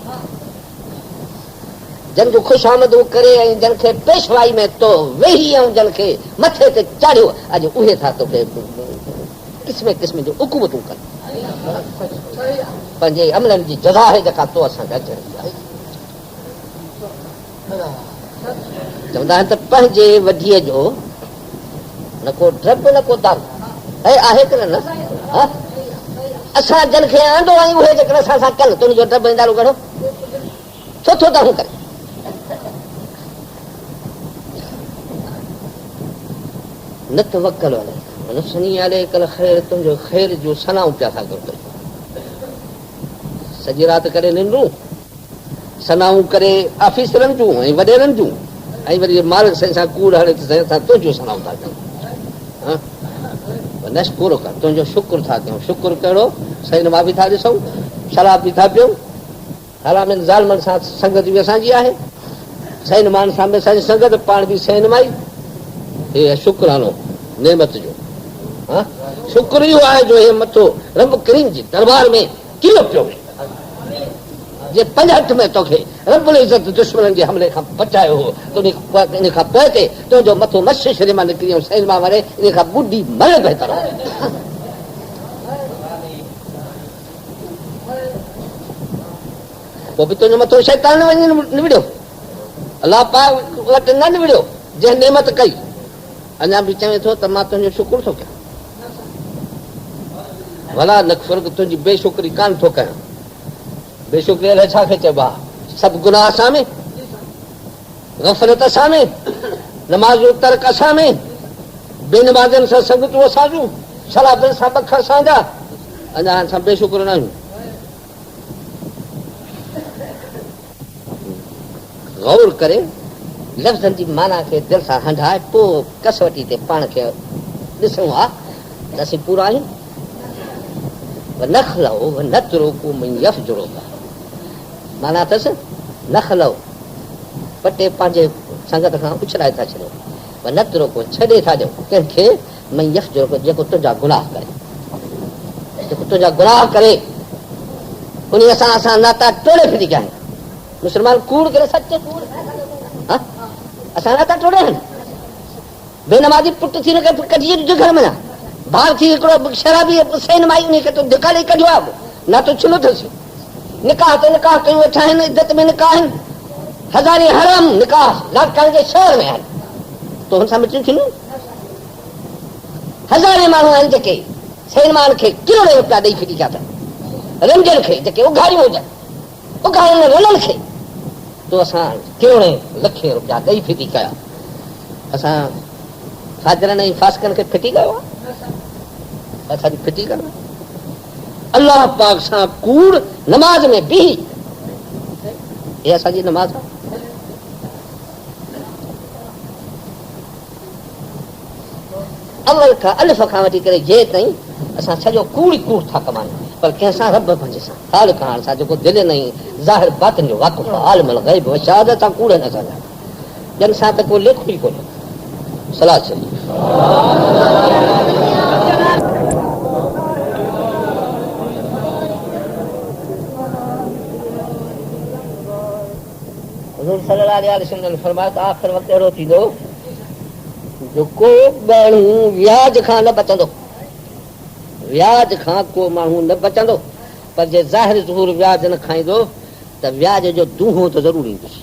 जन जो खुश आमद करे ऐं जन खे पेशवाई में तो वेही ऐं जन खे मथे ते चाढ़ियो अॼु उहे था तो किस्म किस्म जो हुकूमतूं कनि पंहिंजे अमलनि जी जज़ा आहे जेका तो असांखे अचणी आहे चवंदा आहिनि त पंहिंजे वढीअ जो न को ड्रब न को दारू ऐं आहे की न असां जन खे आंदो आहियूं उहे जेकॾहिं असां सां कनि तुंहिंजो ड्रब ऐं दारू घणो छो थो दारू करे न तवक्कल नफ़्सनी अलैकल खैर तुंहिंजो खैर जो सनाऊं पिया था कयो सॼी राति करे निंडूं सनाऊं करे ऑफिसरनि जूं ऐं वॾेरनि जूं ऐं वरी मालिक सां कूड़ हणे त तुंहिंजो सनाऊं था कयूं नशकुर कर तुंहिंजो शुक्र था कयूं शुक्र कहिड़ो सिनेमा बि था ॾिसूं शराब बि था पियूं हरामनि ज़ालमनि सां संगत बि असांजी आहे सिनेमानि सां बि असांजी संगत पाण बि सिनेमा ई हे शुक्रानो नेमत जो हां शुक्र इहो आहे जो हे मथो रब करीम जी दरबार में किलो पियो जे 5 में तोखे रब्बुल इज़्ज़त दुश्मननि जे हमले खां बचायो हो तो इन खां पोइ ते तुंहिंजो मथो मस्जिद शरीफ़ मां निकिरी सिनेमा वरे इन खां ॿुॾी मरे बहितर पोइ बि तुंहिंजो मथो शैतान न वञी निविड़ियो अलाह पाक वटि न निविड़ियो जंहिं नेमत कई अञा बि चवे थो त मां तुंहिंजो शुक्र थो कयां भला नकफर तुंहिंजी बेशुक्री कान थो कयां बेशुक्री अलाए छा खे चइबो आहे सभु गुनाह असां में गफ़लत असां में नमाज़ जो तर्क असां में बेनमाज़नि सां संगतूं असां जूं शराबनि सां बख असांजा अञा असां बेशुक्र न आहियूं गौर करे लफ़्ज़नि जी माना खे दिलि सां हंडाए पोइ कसवटी ते पाण खे ॾिसणो आहे त असीं पूरा आहियूं नख लहो नत रोको यफ जुड़ो माना अथसि नख लहो पटे पंहिंजे संगत खां उछलाए था छॾियो नत रोको छॾे था ॾियो कंहिंखे यफ जुड़ो जेको तुंहिंजा गुनाह करे जेको तुंहिंजा गुनाह करे उन सां असां नाता टोड़े फिरी कया आहियूं मुस्लमान कूड़ करे सच असां नाता टोड़े आहिनि बेनमाज़ी पुट थी न कढी घर में न भाउ थी हिकिड़ो शराबी सिनेमाई उन खे तो धिकारे कढियो आहे न तो छिलो अथसि निकाह ते निकाह कयूं वेठा आहिनि इज़त में निकाह आहिनि हज़ारे हराम निकाह लाखनि जे शहर में आहिनि तो हुन सां मिटियूं थींदियूं हज़ारे माण्हू आहिनि जेके सिनेमानि खे किरोड़े रुपया ॾेई फिटी कया अथनि रंजनि खे जेके उघाड़ियूं हुजनि उघाड़नि रननि खे तो असां किरोड़े लखे रुपया ॾेई फिटी कया असां फाजरनि ऐं फासिकनि खे फिटी कयो आहे असांजी फिटी करणु अल्लाह पाक सां कूड़ नमाज में बि हे असांजी नमाज आहे अवल खां अलिफ खां वठी करे जे ताईं असां सॼो कूड़ कूड़ था कमायूं पर कंहिंसां रब पंहिंजे सां हाल कहाण सां जेको दिलि नहीं ज़ाहिर बातिन जो वाक़ुफ़ आलिमुल ग़ैब व शहादत सां कूड़ न असांजा जन सां त को लेख ई कोन्हे सलाह चई हुज़ूर सल्लल्लाहु अलैहि वसल्लम फरमाया त आख़िर वक़्तु अहिड़ो थींदो जो को माण्हू व्याज खां न बचंदो व्याज खां को माण्हू न बचंदो पर जे ज़ाहिर ज़हूर व्याज न खाईंदो त व्याज जो दूहो त ज़रूरु ईंदुसि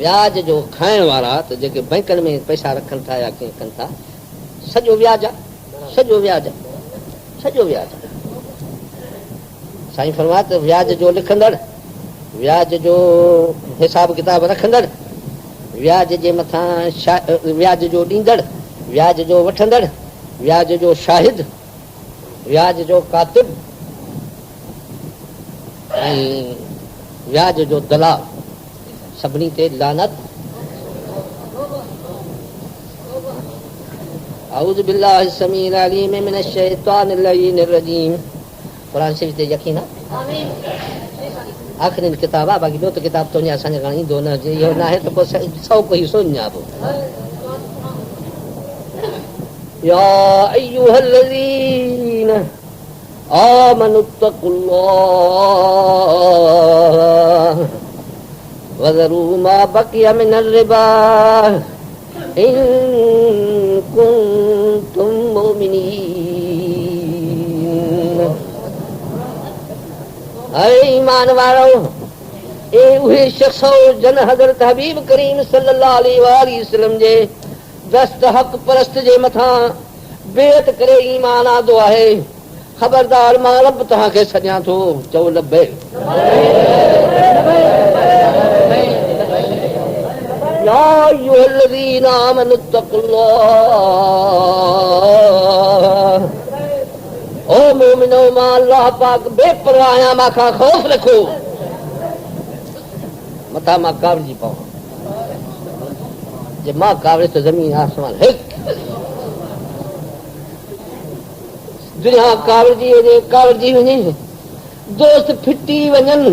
व्याज जो खाइण वारा त जेके बैंकनि में पैसा रखनि था या कीअं कनि था सॼो व्याज आहे सॼो व्याज आहे सॼो व्याज आहे साईं फरमाया त व्याज जो लिखंदड़ व्याज जो हिसाब किताब रखंदड़ व्याज जे मथां व्याज जो ॾींदड़ व्याज जो वठंदड़ व्याज जो शाहिद व्याज जो कातिब ऐं व्याज जो दलाल सभिनी ते लानत। अऊज़ु बिल्लाहि समीउल अलीम मिनश शैतानिर रजीम। कुरान शरीफ ते यकीन आहे। आखिरी किताब आहे, बाक़ी ॿियो त किताब तो असांजे घणे ईंदो न हुजे, इहो न आहे त पोइ 100 को हिसो न पोइ। या अय्युहल्लज़ीन आमनुत्तकुल्लाह वज़रू मा बक़िया मिनर रिबा इन कुंतुम मुमिनीन। ऐं ईमान वारो, ए उहे शख्स जन हज़रत हबीब करीम सल्लल्लाहु अलैहि वसल्लम जे दस्त हक़ परस्त जे मथां बेत करे ईमान आंदो आहे। ख़बरदार, मां रब तव्हांखे सॾियां थो, चओ लब्बे। या अय्युहल्लज़ीन आमनुत्तकुल्लाह, ओ मोमिनो, मां अल्लाह पाक बेपरवाह आहियां, मां खौफ रखो। मथा मां कावड़जी पवां, जे मां कावड़े त ज़मीन आसमान हिकु। दुनिया कावड़जी वञे, कावड़जी वञे, दोस्त फिटी वञनि,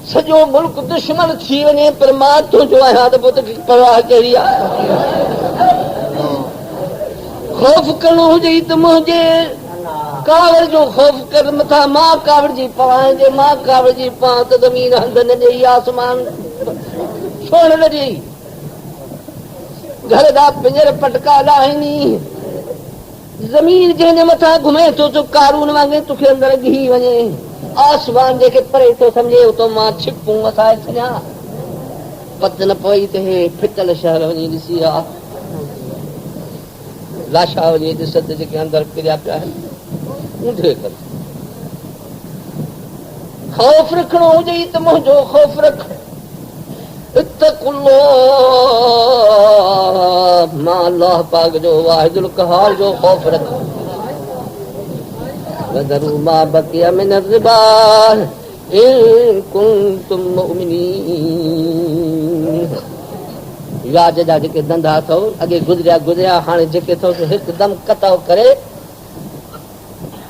सॼो मुल्क दुश्मन थी वञे, पर मां तुंहिंजो आहियां त पोइ तोखे परवाह कहिड़ी आहे। ख़ौफ़ करणो हुजे त मुंहिंजे कावड़ जो ख़ौफ़ कर, मथां मां कावड़जी पवां। जे मां कावड़जी पवां त ज़मीन हंध न ॾेई, आसमान छोड़ न ॾेई, घर जा पिंजर पटका लाहिनी, ज़मीन जंहिंजे मथां घुमे थो तो कारून वांगुरु तोखे अंदरि घी वञे, आसमान जेके परे थो सम्झे उतो मां छिपूं वसाए छॾियां। पत न पई त हे फिटल शहर वञी ॾिसी आ, लाशा वञी ॾिस त जेके अंदरि किरिया पिया आहिनि, ऊंधे कर। ख़ौफ़ रखणो हुजे त मुंहिंजो ख़ौफ़ रख। इत्तकुल्लाह, मां अल्लाह पाक जो वाहिदुल क़हार जो ख़ौफ़ रख। वज़रू मा बक़िया मिनर रिबा इन कुंतुम मुमिनीन। व्याज जा जेके धंधा अथव अॻे गुज़रिया, हाणे जेके अथव हिकदमि कताव करे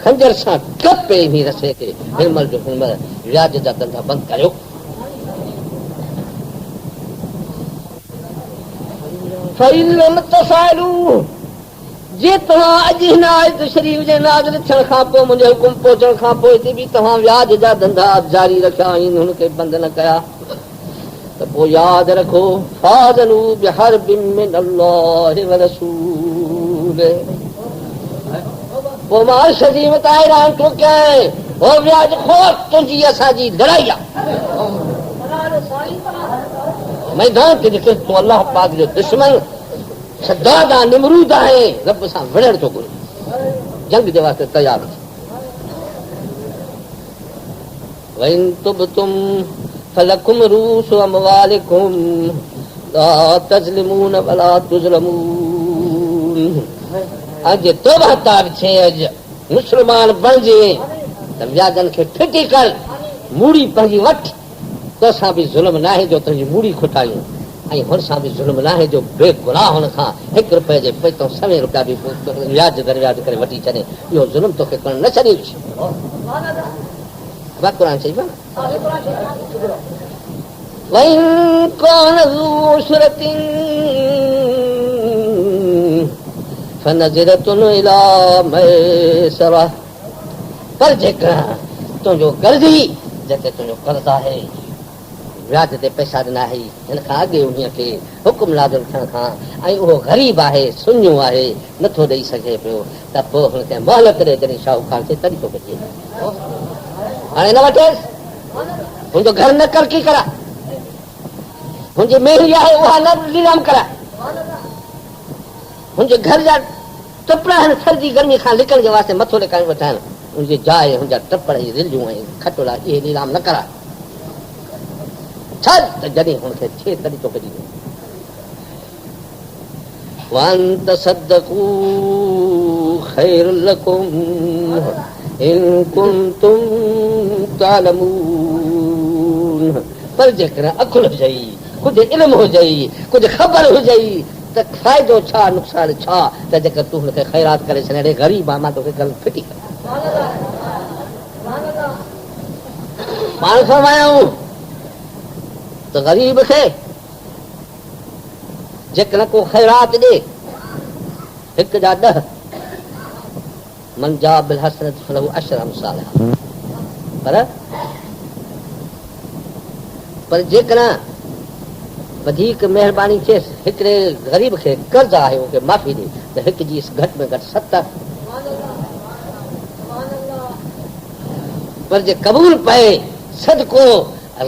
खंजर सां टपे ही रसे खे हिनमल जो हिनमल व्याज जा धंधा बंदि करियो। फ़इलम तफ़अलू, जे तव्हां अॼु हिन आयत शरीफ़ जे नाज़िल थियण खां पोइ, मुंहिंजे हुकुम पहुचण खां पोइ हिते बि तव्हां व्याज जा धंधा जारी रखिया आहिनि, हुनखे बंदि न कया, त पोइ यादि रखो, फ़ाज़नू बिहर्बिम मिनल्लाहि व रसूल। पोइ मां अर्श में ऐलान थो कयां, हो व्याज खोर तुंहिंजी असांजी लड़ाई आहे। मैदान ते ॾिस, तूं अलाह पाक जो दुश्मन शद्दाद आहे, निमरूद आहे, रब सां विढ़ण थो घुरे, जंग जे वास्ते तयार थी। वइन तुबतुम फलकुम रूस अमवालिकुम ला तज़लिमून वला तुज़लमून। अॼु तौबा तार छे, अॼु मुस्लमान बणिजे त व्याजनि खे फिटी कर, मूड़ी पंहिंजी वठ। तोसां बि ज़ुल्म न आहे जो तुंहिंजी मूड़ी खुटायूं, ऐं हुन सां बि ज़ुल्म न आहे जो बेगुनाह हुन खां ₹1 जे पैसो ₹100 बि व्याज दर व्याज करे वठी छॾे। इहो ज़ुल्म तोखे करणु न छॾे। क़ुरान चई पर जेकर तुंहिंजो कर्ज़ी, जेके तुंहिंजो कर्ज़ आहे, व्याज ते पैसा ॾिना आहे हिन खां अॻे उन खे हुकुम नाज़िल थियण खां, ऐं उहो ग़रीब आहे, सुञो आहे, नथो ॾेई सघे पियो, त पोइ हुनखे मोहलत ॾे। जॾहिं शाहूकार खे तॾहिं थो बचे। हाणे न वठेसि, हुनजो घर न करकी करा, हुनजी मेहरी आहे उहा न नीलाम करा, हुनजे घर जा टपड़ा आहिनि सर्दी गर्मी खां लिकण जे वास्ते मथो लिकाइण वेठा आहिनि, हुनजी जाइ, हुनजा टपड़ ऐं रिलियूं ऐं खटोला इहे नीलाम न करा। छा त जॾहिं हुनखे थिए तॾहिं तोखे ॾींदो। وأن تصدقوا خير لكم إن كنتم तालमून पर जेकॾहिं अकुल हुजई कुझु इल्मु हुजई कुझु ख़बर हुजई त फ़ाइदो छा नुक़सान छा त जेकर तूं हुनखे ख़ैरात करे छॾे ग़रीब आहे मां तोखे ॻाल्हि फिटी कर पाण फरमायूं त ग़रीब खे जेकॾहिं को ख़ैरात ॾे हिक जा 10 मन जा बिल हसनत फलहु अशर अमसालिहा पर जेकॾहिं वधीक महिरबानी थिएसि हिकिड़े ग़रीब खे कर्ज़ आहे उनखे माफ़ी ॾे त हिक जी घटि में घटि 70 पर जे क़बूल पए सदको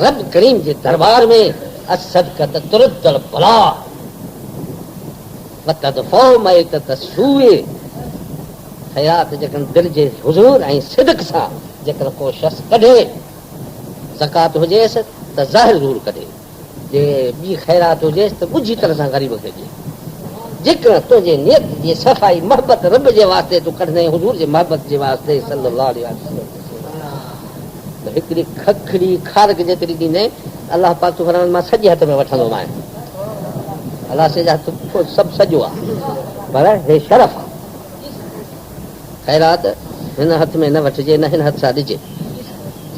रब करीम जे दरबार में असदक़त तुरद्दल बला वतदफो मैतत सूए ख़ैरात जेकॾहिं दिलि जे हुज़ूर ऐं सिदक सां जेकॾहिं को शख़्स कढे ज़कात हुजेसि त ज़ाहिर ज़रूर कढे जे ॿी ख़ैरात हुजेसि त ॻुझी तरह सां ग़रीब खे ॾे जेकॾहिं तुंहिंजे नियत जी सफ़ाई मोहबत रब जे वास्ते तूं कढंदे हुज़ूर जे मोहबत जे वास्ते सल्लल्लाहु अलैहि वसल्लम त हिकिड़ी खखड़ी खारक जेतिरी ॾींदे अलाह पाक तूं फरमाए मां सॼे हथ में वठंदो आहियां अलाह से जा सभु सॼो आहे पर हे शरफ़ आहे ख़ैरात हिन हथ में न वठिजे न हिन हथ सां ॾिजे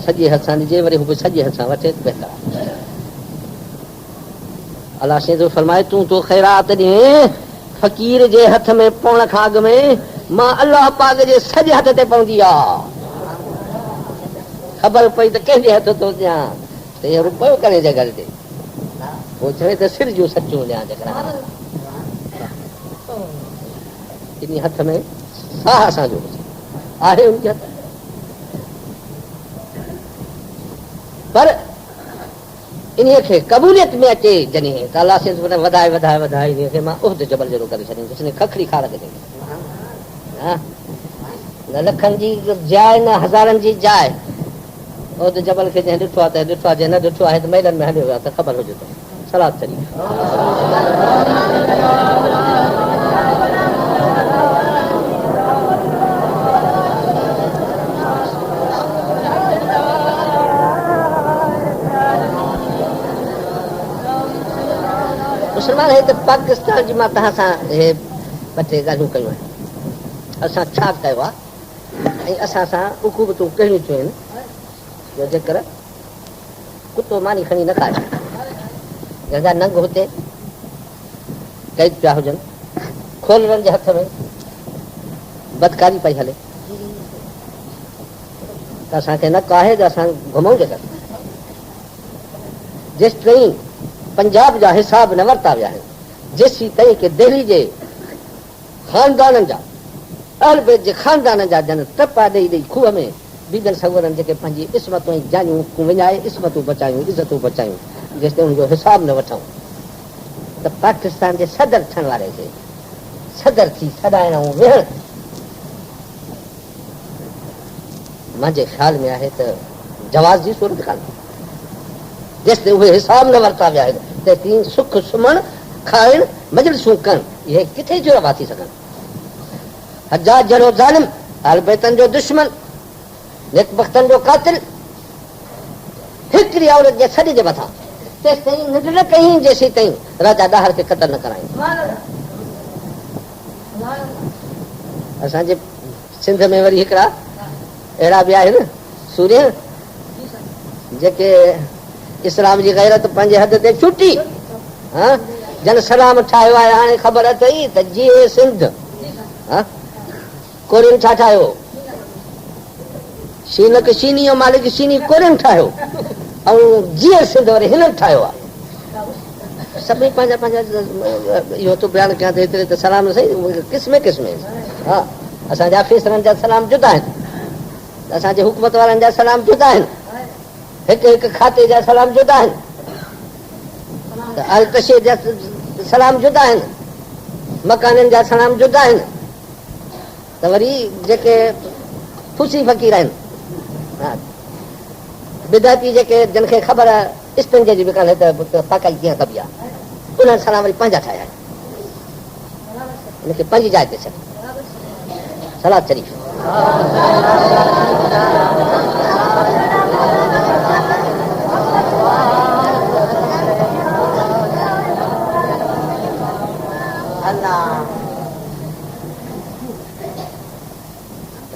सॼे हथ सां ॾिजे वरी हू बि सॼे हथ सां वठे बहितर आहे अलाह से जो फरमाए तूं तो ख़ैरात ॾे फ़क़ीर जे हथ में पवण खां अॻु में मां अलाह पाक जे सॼे हथ ते पवंदी आहे ख़बर पई त कंहिंजे हथ थो ॾियां त इहो रुपयो करे जॻह ते पोइ चवे त सिर जूं सचूं ॾियां जेकॾहिं इन हथ में साह असांजो आहे उनजे हथ पर इन खे क़बूलियत में अचे जॾहिं त अलाह से वधाए वधाए वधाए इन खे मां उहद जबल जहिड़ो करे छॾींदुसि खखड़ी खार खे न लखनि जी जाइ न हज़ारनि जी जाइ उहद जबल खे जंहिं ॾिठो आहे त ॾिठो आहे जंहिं न ॾिठो आहे त मैदान में हलियो आहे त ख़बर हुजे त सलाद शरीफ़ मुस्लमान है त पाकिस्तान जी मां तव्हां सां हे ॿ टे ॻाल्हियूं कयूं आहिनि असां छा कयो आहे ऐं असां सां उकूबतूं कहिड़ियूं थियूं आहिनि जो जेकर कुतो मानी खणी न खाए जंहिंजा नंग हुते कैद पिया हुजनि खोलरनि जे हथ में बदकारी पई हले त असांखे न काहे त असां घुमूं जेकर जेसि ताईं पंजाब जा हिसाब न वरिता विया आहिनि जेसी ताईं की दिल्ली जे ख़ानदाननि जा अहल बैत जे ख़ानदाननि जा जन टपा ॾेई ॾेई खूह में बीबनि सगोरनि जेके पंहिंजी इस्मतूं ऐं जानियूं विञाए इस्मतूं बचायूं इज़तूं बचायूं जेसि ताईं हुनजो हिसाब न वठूं त पाकिस्तान जे सदर थियण वारे खे सदर थी सॾाइण ऐं वेहण मुंहिंजे ख़्याल में आहे त जवाज़ जी सूरत कान्हे जेसि ताईं उहे हिसाब न वरिता विया आहिनि तेसिताईं सुख सुम्हण खाइण मजलिसूं कनि इहे किथे जुरबा थी सघनि हजाज जहिड़ो ज़ालिम अहल बैतनि जो दुश्मन नेकबख़्तनि जो कातिल हिकिड़ी औरत जे सॾ जे मथां तेसि ताईं निंड न कई जेसि ताईं राजा ॾाहर खे क़तल न कराई असांजे सिंध में वरी हिकिड़ा अहिड़ा बि आहिनि सूर्य जेके इस्लाम जी गैरत पंहिंजे हद ते छुटी जन सलाम ठाहियो आहे हाणे ख़बर अथई त जीअं सिंध कोरियन छा ठाहियो शीनक शीनी ऐं मालिक शीनी कोरियन ठाहियो ऐं जीअं सिंध वरी हिननि ठाहियो आहे सभई पंहिंजा पंहिंजा इहो तो बयानु कयां त हेतिरे त सलाम सही क़िस्मे क़िस्मे हा असांजा ऑफिसरनि जा सलाम जुदा आहिनि असांजे हुकूमत वारनि जा सलाम जुदा आहिनि हिकु हिकु खाते जा सलाम जुदा आहिनि त अलकशे जा सलाम जुदा आहिनि मकाननि जा सलाम जुदा आहिनि त वरी जेके फूसी फ़क़ीर आहिनि बिदाती जेके जिन खे ख़बर आहे इस्तिंजे जी बि कान्हे त पाकाई कीअं कबी आहे उन्हनि सलाम वरी पंहिंजा ठाहिया आहिनि उनखे पंहिंजी जाइ ते छॾ सलाद शरीफ़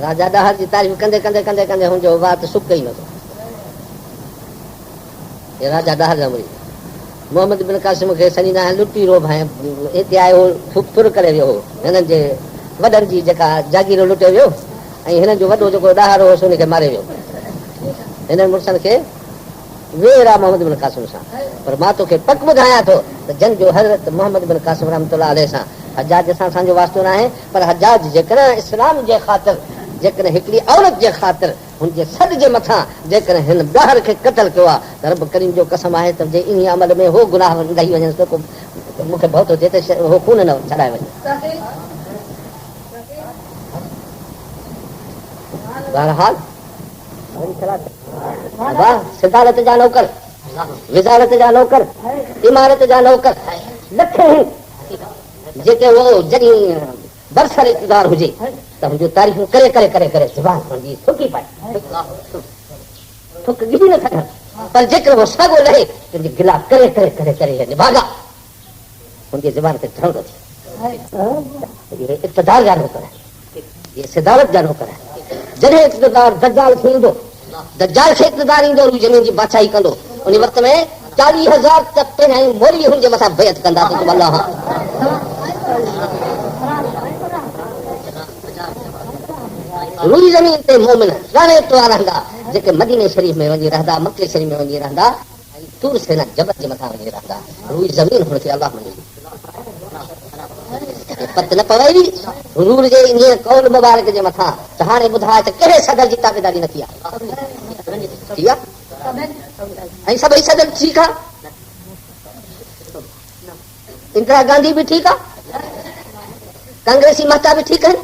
राजा ॾाहर जी तारीफ़ कंदे कंदे कंदे कंदे हुनजो वात सुक ई नथो। हे राजा ॾाहर जा मुरीद मोहम्मद बिन कासिम खे सञींदा आहिनि लुटी रो भाई हिते आयो फुर करे वियो हिननि जे वॾनि जी जेका जागीर लुटे वियो ऐं हिननि जो वॾो जेको ॾाहर हो हुनखे मारे वियो। हिननि मुड़ुसनि खे वेर आहे मोहम्मद बिन कासिम सां, पर मां तोखे पक ॿुधायां थो त जन जो हज़रत मोहम्मद बिन कासिम रहमतुल्लाह अलैह सां हजाज सां असांजो वास्तो न आहे, पर हजाज जेकॾहिं इस्लाम जे ख़ातिर जेकॾहिं हिकिड़ी औरत जे ख़ातिर हुनजे सॾ जे मथां जेकॾहिं हिन ॿाहिरि खे क़तल कयो आहे त रब करीम जो कसम आहे त जे इन अमल में हो गुनाह लही वञे त मूंखे भउ थो थिए त हो खून न छॾाए वञे। बहरहाल सिदारत जा नौकर, विज़ारत जा नौकर, इमारत जा नौकर लख जेके वो जॾहिं बरसर इक़्तिदार हुजे त हुनजो तारीफ़ करे करे करे करे ज़ुबान हुनजी थुकी पाए थुक गिरी न सघनि, पर जेकर वो साॻियो लहे तुंहिंजी गिला करे करे करे करे निभागा हुनजी ज़ुबान ते ठहंदो थिए। ये इक़्तिदार जा नौकर है, ये सिदारत जा नौकर है। जॾहिं इक़्तिदार दज्जाल खे ईंदो, दज्जाल खे इक़्तिदार ईंदो ज़मीन जी बादशाही कंदो, उन वक़्त में 40,000 त पहिरियां मोरी हुनजे मथां बैत कंदा त अल्लाह रुई ज़मीन ते मोमिन ॻाणे तोड़ा रहंदा जेके मदीने शरीफ़ में वञी रहंदा, मक्के शरीफ़ में वञी रहंदा, तूर सेना जबल जे मथां वञी रहंदा। रुई ज़मीन हुनखे अल्लाह मञी पत न पवई हुजूर जे इन कौल मुबारक जे मथां त हाणे ॿुधाए त कहिड़े सदर जी ताबेदारी न थी आहे। ऐं सभई सदर ठीकु आहे, इंदिरा गांधी बि ठीकु आहे, कांग्रेसी महता बि ठीकु आहिनि,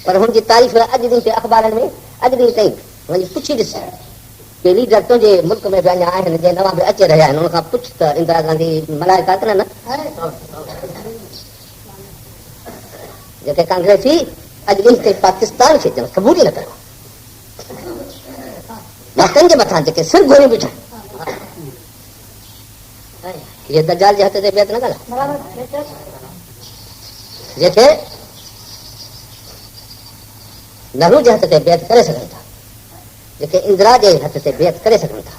पर हुनजी तारीफ़ अॼु ॾींहुं ते अख़बारनि में अॼु ॾींहुं ताईं वञी पुछी ॾिस के लीडर तुंहिंजे मुल्क में बि अञा आहिनि जे नवां बि अची रहिया आहिनि, हुनखां पुछ त इंदिरा गांधी मलाइका त न जेके कांग्रेसी अॼु ॾींहुं ताईं पाकिस्तान खे क़बूल ई न कयो, मातनि जे मथां जेके सिर घोरी बीठा ये दज्जाल जे हथ ते बैत न कनि, जेके नेहरू जे हथ ते बैत करे सघनि था, जेके इंदिरा जे हथ ते बैत करे सघनि था,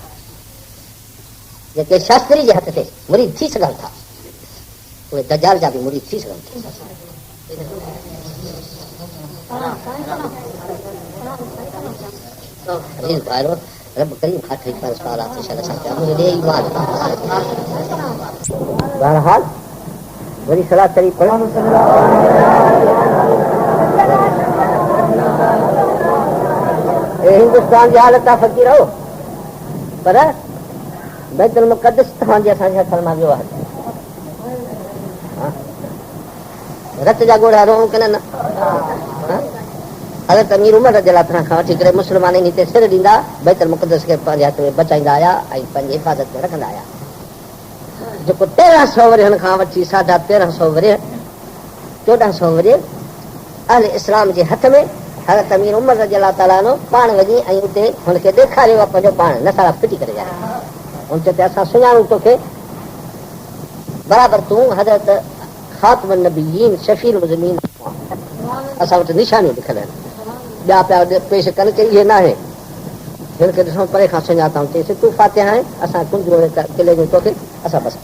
जेके शास्त्री जे हथ ते मुरीद थी सघनि था, उहे दज्जाल जा बि मुरीद थी सघनि था। रब करीम खाते पर सवाल आते शल सकता मुझे दे ईमान। बहरहाल बड़ी सलाह शरीफ पढ़ो। हिंदुस्तान जी हालत आहे फ़क़ीर हो, पर बैतुल मुक़द्दस तव्हांजे असांजे हथ मां वियो आहे। रत जा ॻोढ़ा रोऊं कनि न, हज़रत अमीर उमर रज़ियल्लाहु ताला खां वठी करे मुस्लमान हिते सिर ॾींदा बैतुल मुक़द्दस खे पंहिंजे हथ में बचाईंदा आया ऐं पंहिंजी हिफ़ाज़त में रखंदा आया। जेको 1300 वरियनि खां वठी 1350 वरिय 1400 वरिय अहले इस्लाम जे हथ में हज़रत अमीर उमर रज़ियल्लाहु ताला अन्हु पाण वञी ऐं उते हुनखे ॾेखारियो आहे पंहिंजो पाण नसारा फिटी करे ॼाणे हुन चए असां सुञाणूं तोखे बराबरि तूं हज़रत ख़ातमुन नबिय्यीन शफ़ीउल मुज़निबीन असां वटि निशानियूं लिखियल आहिनि ॿिया पिया पेश कनि की इहे न आहे हिनखे ॾिसूं परे खां सुञातऊं चईसि तूं फातिहा आहे असां कुंजो किले जो तोखे असां बसि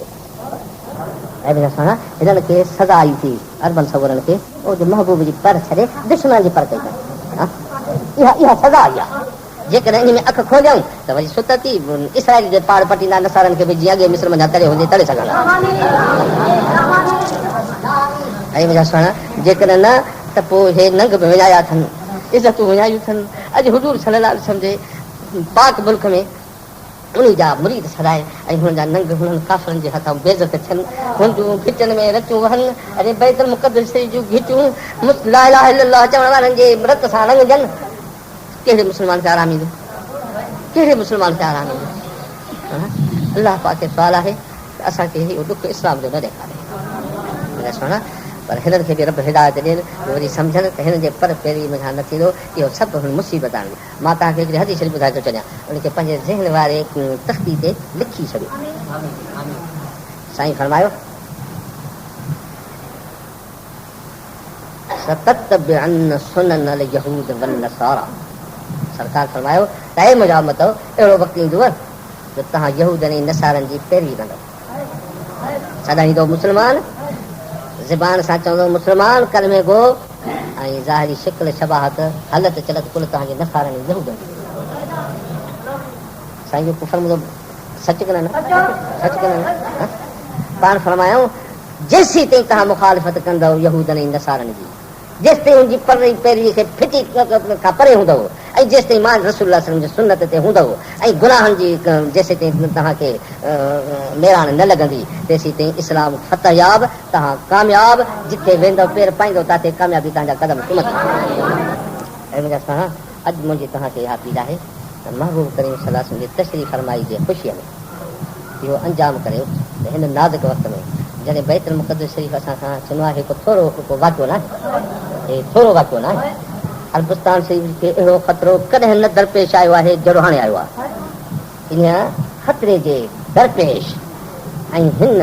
ऐं असां हिननि खे सज़ा आई थी अरबन सवरनि खे उहो महबूब जी पर छॾे दुश्मन जी पर कई इहा सज़ा आई आहे। जेकॾहिं इन में अखि खोलियऊं त वरी सुतती इसराइल जे पाड़ पटींदा नसारनि खे बि जीअं अॻे मिस्र में तरे हुजे तरे सघंदा। ऐं मुंहिंजा सुण जेकॾहिं न त पोइ हे नंग बि विञाया अथनि इज़तूं विञायूं अथनि। अॼु हुजूर सल्लल्लाहु अलैहि वसल्लम जे पाक मुल्क में उन जा मुरीद छॾाए ऐं हुननि जा नंग हुननि काफ़रनि जे हथां बेइज़त थियनि हुन जूं भिचनि में रचूं वहनि अरे बैतुल मुक़द्दस जूं घिचूं ला इलाहा इल्लल्लाह चवण वारनि जे रत सां रंगजनि। कहिड़े मुस्लमान खे आराम ईंदो कहिड़े मुस्लमान खे आराम ईंदो। अलाह पाक खे सुवाल आहे त असांखे इहो ॾुख इस्लाम जो न ॾेखारे पर हिननि खे बि रब हिदायत ॾियनि वरी सम्झनि त हिननि जे पर पहिरीं मूंखां न थींदो इहो सभु हुन मुसीबत आहिनि। मां तव्हांखे हिकिड़ी हदीस शरीफ़ ॿुधाए थो छॾियां उनखे पंहिंजे ज़हन वारे तख़्ती ते लिखी छॾियो। साईं फरमायो सततबिअन सुनन यहूद वन नसारा। सरकार फरमायो त हे मुंहिंजा उम्मत अहिड़ो वक़्तु ईंदव जो तव्हां यहूद ऐं नसारनि जी पैरवी कंदव। सदाईंदो मुस्लमान, ज़बान सां चवंदो मुस्लमान, कलमे गो, ऐं ज़ाहिरी शिकिल शबाहत हलत चलत कुल तव्हांजे नसारनि यहूदनि जी। साईं जो कुफर मुंहिंजो सच कन न, सच कन न। पाण फरमायूं जेसीं ताईं तव्हां मुखालिफ़त कंदव यहूदनि ऐं नसारनि जी, जेसि ताईं हुनजी परई पैरवीअ खे फिटी खां परे हूंदव, ऐं जेसि ताईं मां रसूलुल्लाह सल्लल्लाहु अलैहि वसल्लम जी सुन्नत ते हूंदव, ऐं गुनाहनि जी जेसि ताईं तव्हांखे मेराण न लॻंदी, तेसीं ताईं इस्लाम फतहयाब, तव्हां कामयाब, जिथे वेंदव पेर पाईंदव किथे कामयाबी तव्हांजा कदम चुमंदव। ऐं मुंहिंजा सां अॼु मुंहिंजी तव्हांखे इहा अपील आहे त महबूब करीम सल्लल्लाहु अलैहि वसल्लम जी तशरीफ़ फरमाई जे ख़ुशीअ में इहो अंजाम करियो त हिन नाज़ुक वक़्त में जॾहिं बैतुल मुक़द्दस शरीफ़ असां खां चवंदो आहे हिकु थोरो वाक़ियो न आहे, हे थोरो वाक़ियो न आहे। अरबस्तान शरीफ़ खे अहिड़ो ख़तरो कॾहिं न दरपेश आयो आहे जहिड़ो हाणे आयो आहे। इन ख़तरे जे दरपेश ऐं हिन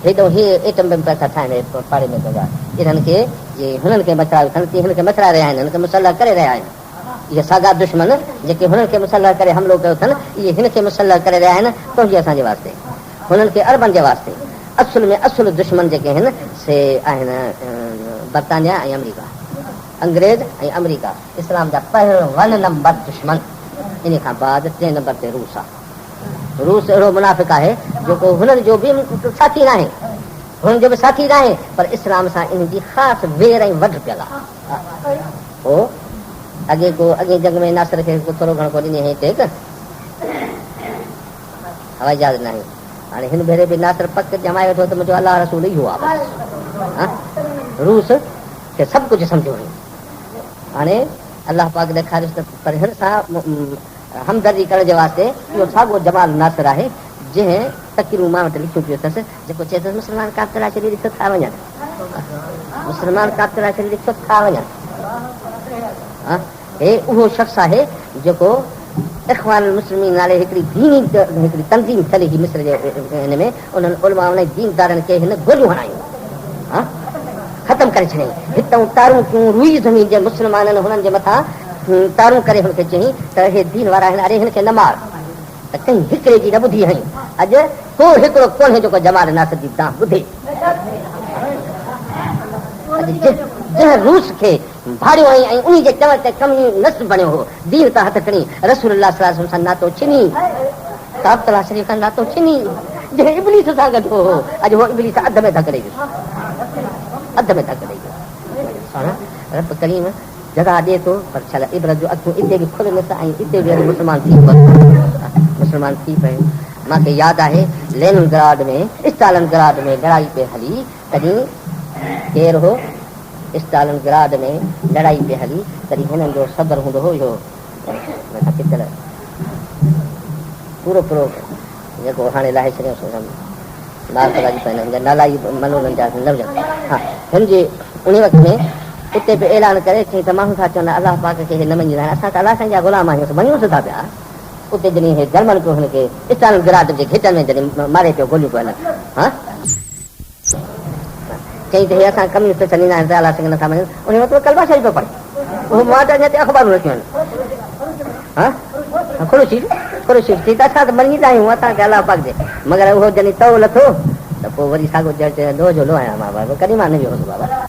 हेॾो ही एटम बम पिया था ठाहिनि पाड़े में पंहिंजा, इन्हनि खे जे हुननि खे मथां हिन खे मथां रहिया आहिनि, हिन खे मुसलह करे रहिया आहिनि। इहे साॻा दुश्मन जेके हुननि खे मुसलह करे हमिलो कयो अथनि, इहे हिन खे मुसलह करे रहिया आहिनि तुंहिंजे असांजे वास्ते, हुननि खे अरबनि जे वास्ते। असुल में असुल दुश्मन जेके आहिनि से आहिनि बरतानिया ऐं अमरीका, अंग्रेज ऐं अमरीका, इस्लाम जा पहिरियों 1 नंबर दुश्मन। इन खां बाद 3 नंबर ते रूस आहे। रूस अहिड़ो मुनाफ़िक़ आहे जेको हुननि जो बि साथी न आहे, हुननि जो बि साथी न आहे, पर इस्लाम सां इन जी ख़ासि वेर ऐं वढ पियल आहे। पोइ अॻे जंग में नासिर खे थोरो घणो को ॾिनी हुई टेक, हवाई जहाज़ न आहे। हाणे हिन भेरे बि नासिर पक जमाए वेठो त मुंहिंजो अलाह रसूल इहो आहे। रूस खे सभु कुझु सम्झो हुई। हाणे अलाह पाक ॾेखारियोसि त पर हिन सां हमदर्दी करण जे वास्ते इहो साॻियो जमाल नासिर आहे जंहिं तक़रीरूं मां वटि लिखियूं पियो अथसि, जेको चए थो मुस्लमान कातिरा शरीर छो था वञनि, मुस्लमान कातिरा शरीर छो था वञनि। हे उहो शख़्स आहे जेको इख़वान मुस्लिमीन नाले हिकिड़ी तंज़ीम ठही हुई मिस्र जे हिन में, उन्हनि उलमा उन दीनदारनि खे हिन गोलियूं हणायूं, ख़तमु करे छॾियईं। हितां तारूं कयूं रुई ज़मीन जे मुस्लमाननि हुननि जे मथां तारूं करे हुनखे चयईं त हे दीन वारा आहिनि, अरे हिन खे न मार, त कई हिकिड़े जी न ॿुधी हई। अॼु को हिकिड़ो कोन्हे जेको जमाल नासिर जी तव्हां ॿुधे। जंहिं रूस खे भाड़ियो ऐं उन जे चवण ते कमी नस बणियो हो, दीन तां हथ खणी रसूलुल्लाह सल्लल्लाहु अलैहि वसल्लम सां नातो छिनी, काबतुल्लाह शरीफ़ सां नातो छिनी, जंहिं इब्लीस सां गॾु हो, अॼु उहो इब्लीस अध में धक ॾेई वियो, अध में धक ॾेई वियो। रब करीम जॻह ॾिए थो, पर छा इब्रत जो अखियूं इते बि खुलनि ऐं इते बि मुस्लमान थी पए। मूंखे यादि आहे लेनिनग्राड में स्टालिनग्राड में लड़ाई पे हली, तॾहिं केरु हो स्टालिनग्राड में लड़ाई पे हली, तॾहिं हिननि जो सदर हूंदो हो इहो पूरो जेको हाणे लाहे छॾियो नाला ई मनोरंजन जा न हुजनि। हा, हिन जे उन वक़्त में उते बि ऐलान करे चई त माण्हू छा चवंदा अलाह पाक खे न मञींदा आहिनि, असां त अलाह साईं जा गुलाम आहियूं, मञूं था पिया। उते जॾहिं हे जर्मन पियो हुनखे स्टालिनग्राड जे घेटनि में जॾहिं मारे पियो गोलियूं पियो हलनि, हा चई त हे असां कम्यूनिस्ट छॾींदा आहिनि त अलाह साईं नथा मञनि। उन वक़्तु कलमा शरीफ़ पियो पढ़े, उहो मां त अञा अख़बारूं रखियूं आहिनि, हा ख़ुरूशीफ़ थी त असां त मञींदा आहियूं असां अलाह पाक जे, मगर उहो जॾहिं तओ लथो त पोइ वरी साॻियो लो जो लो आहियां मां बाबा, कॾहिं मां न वियो हुउसि बाबा।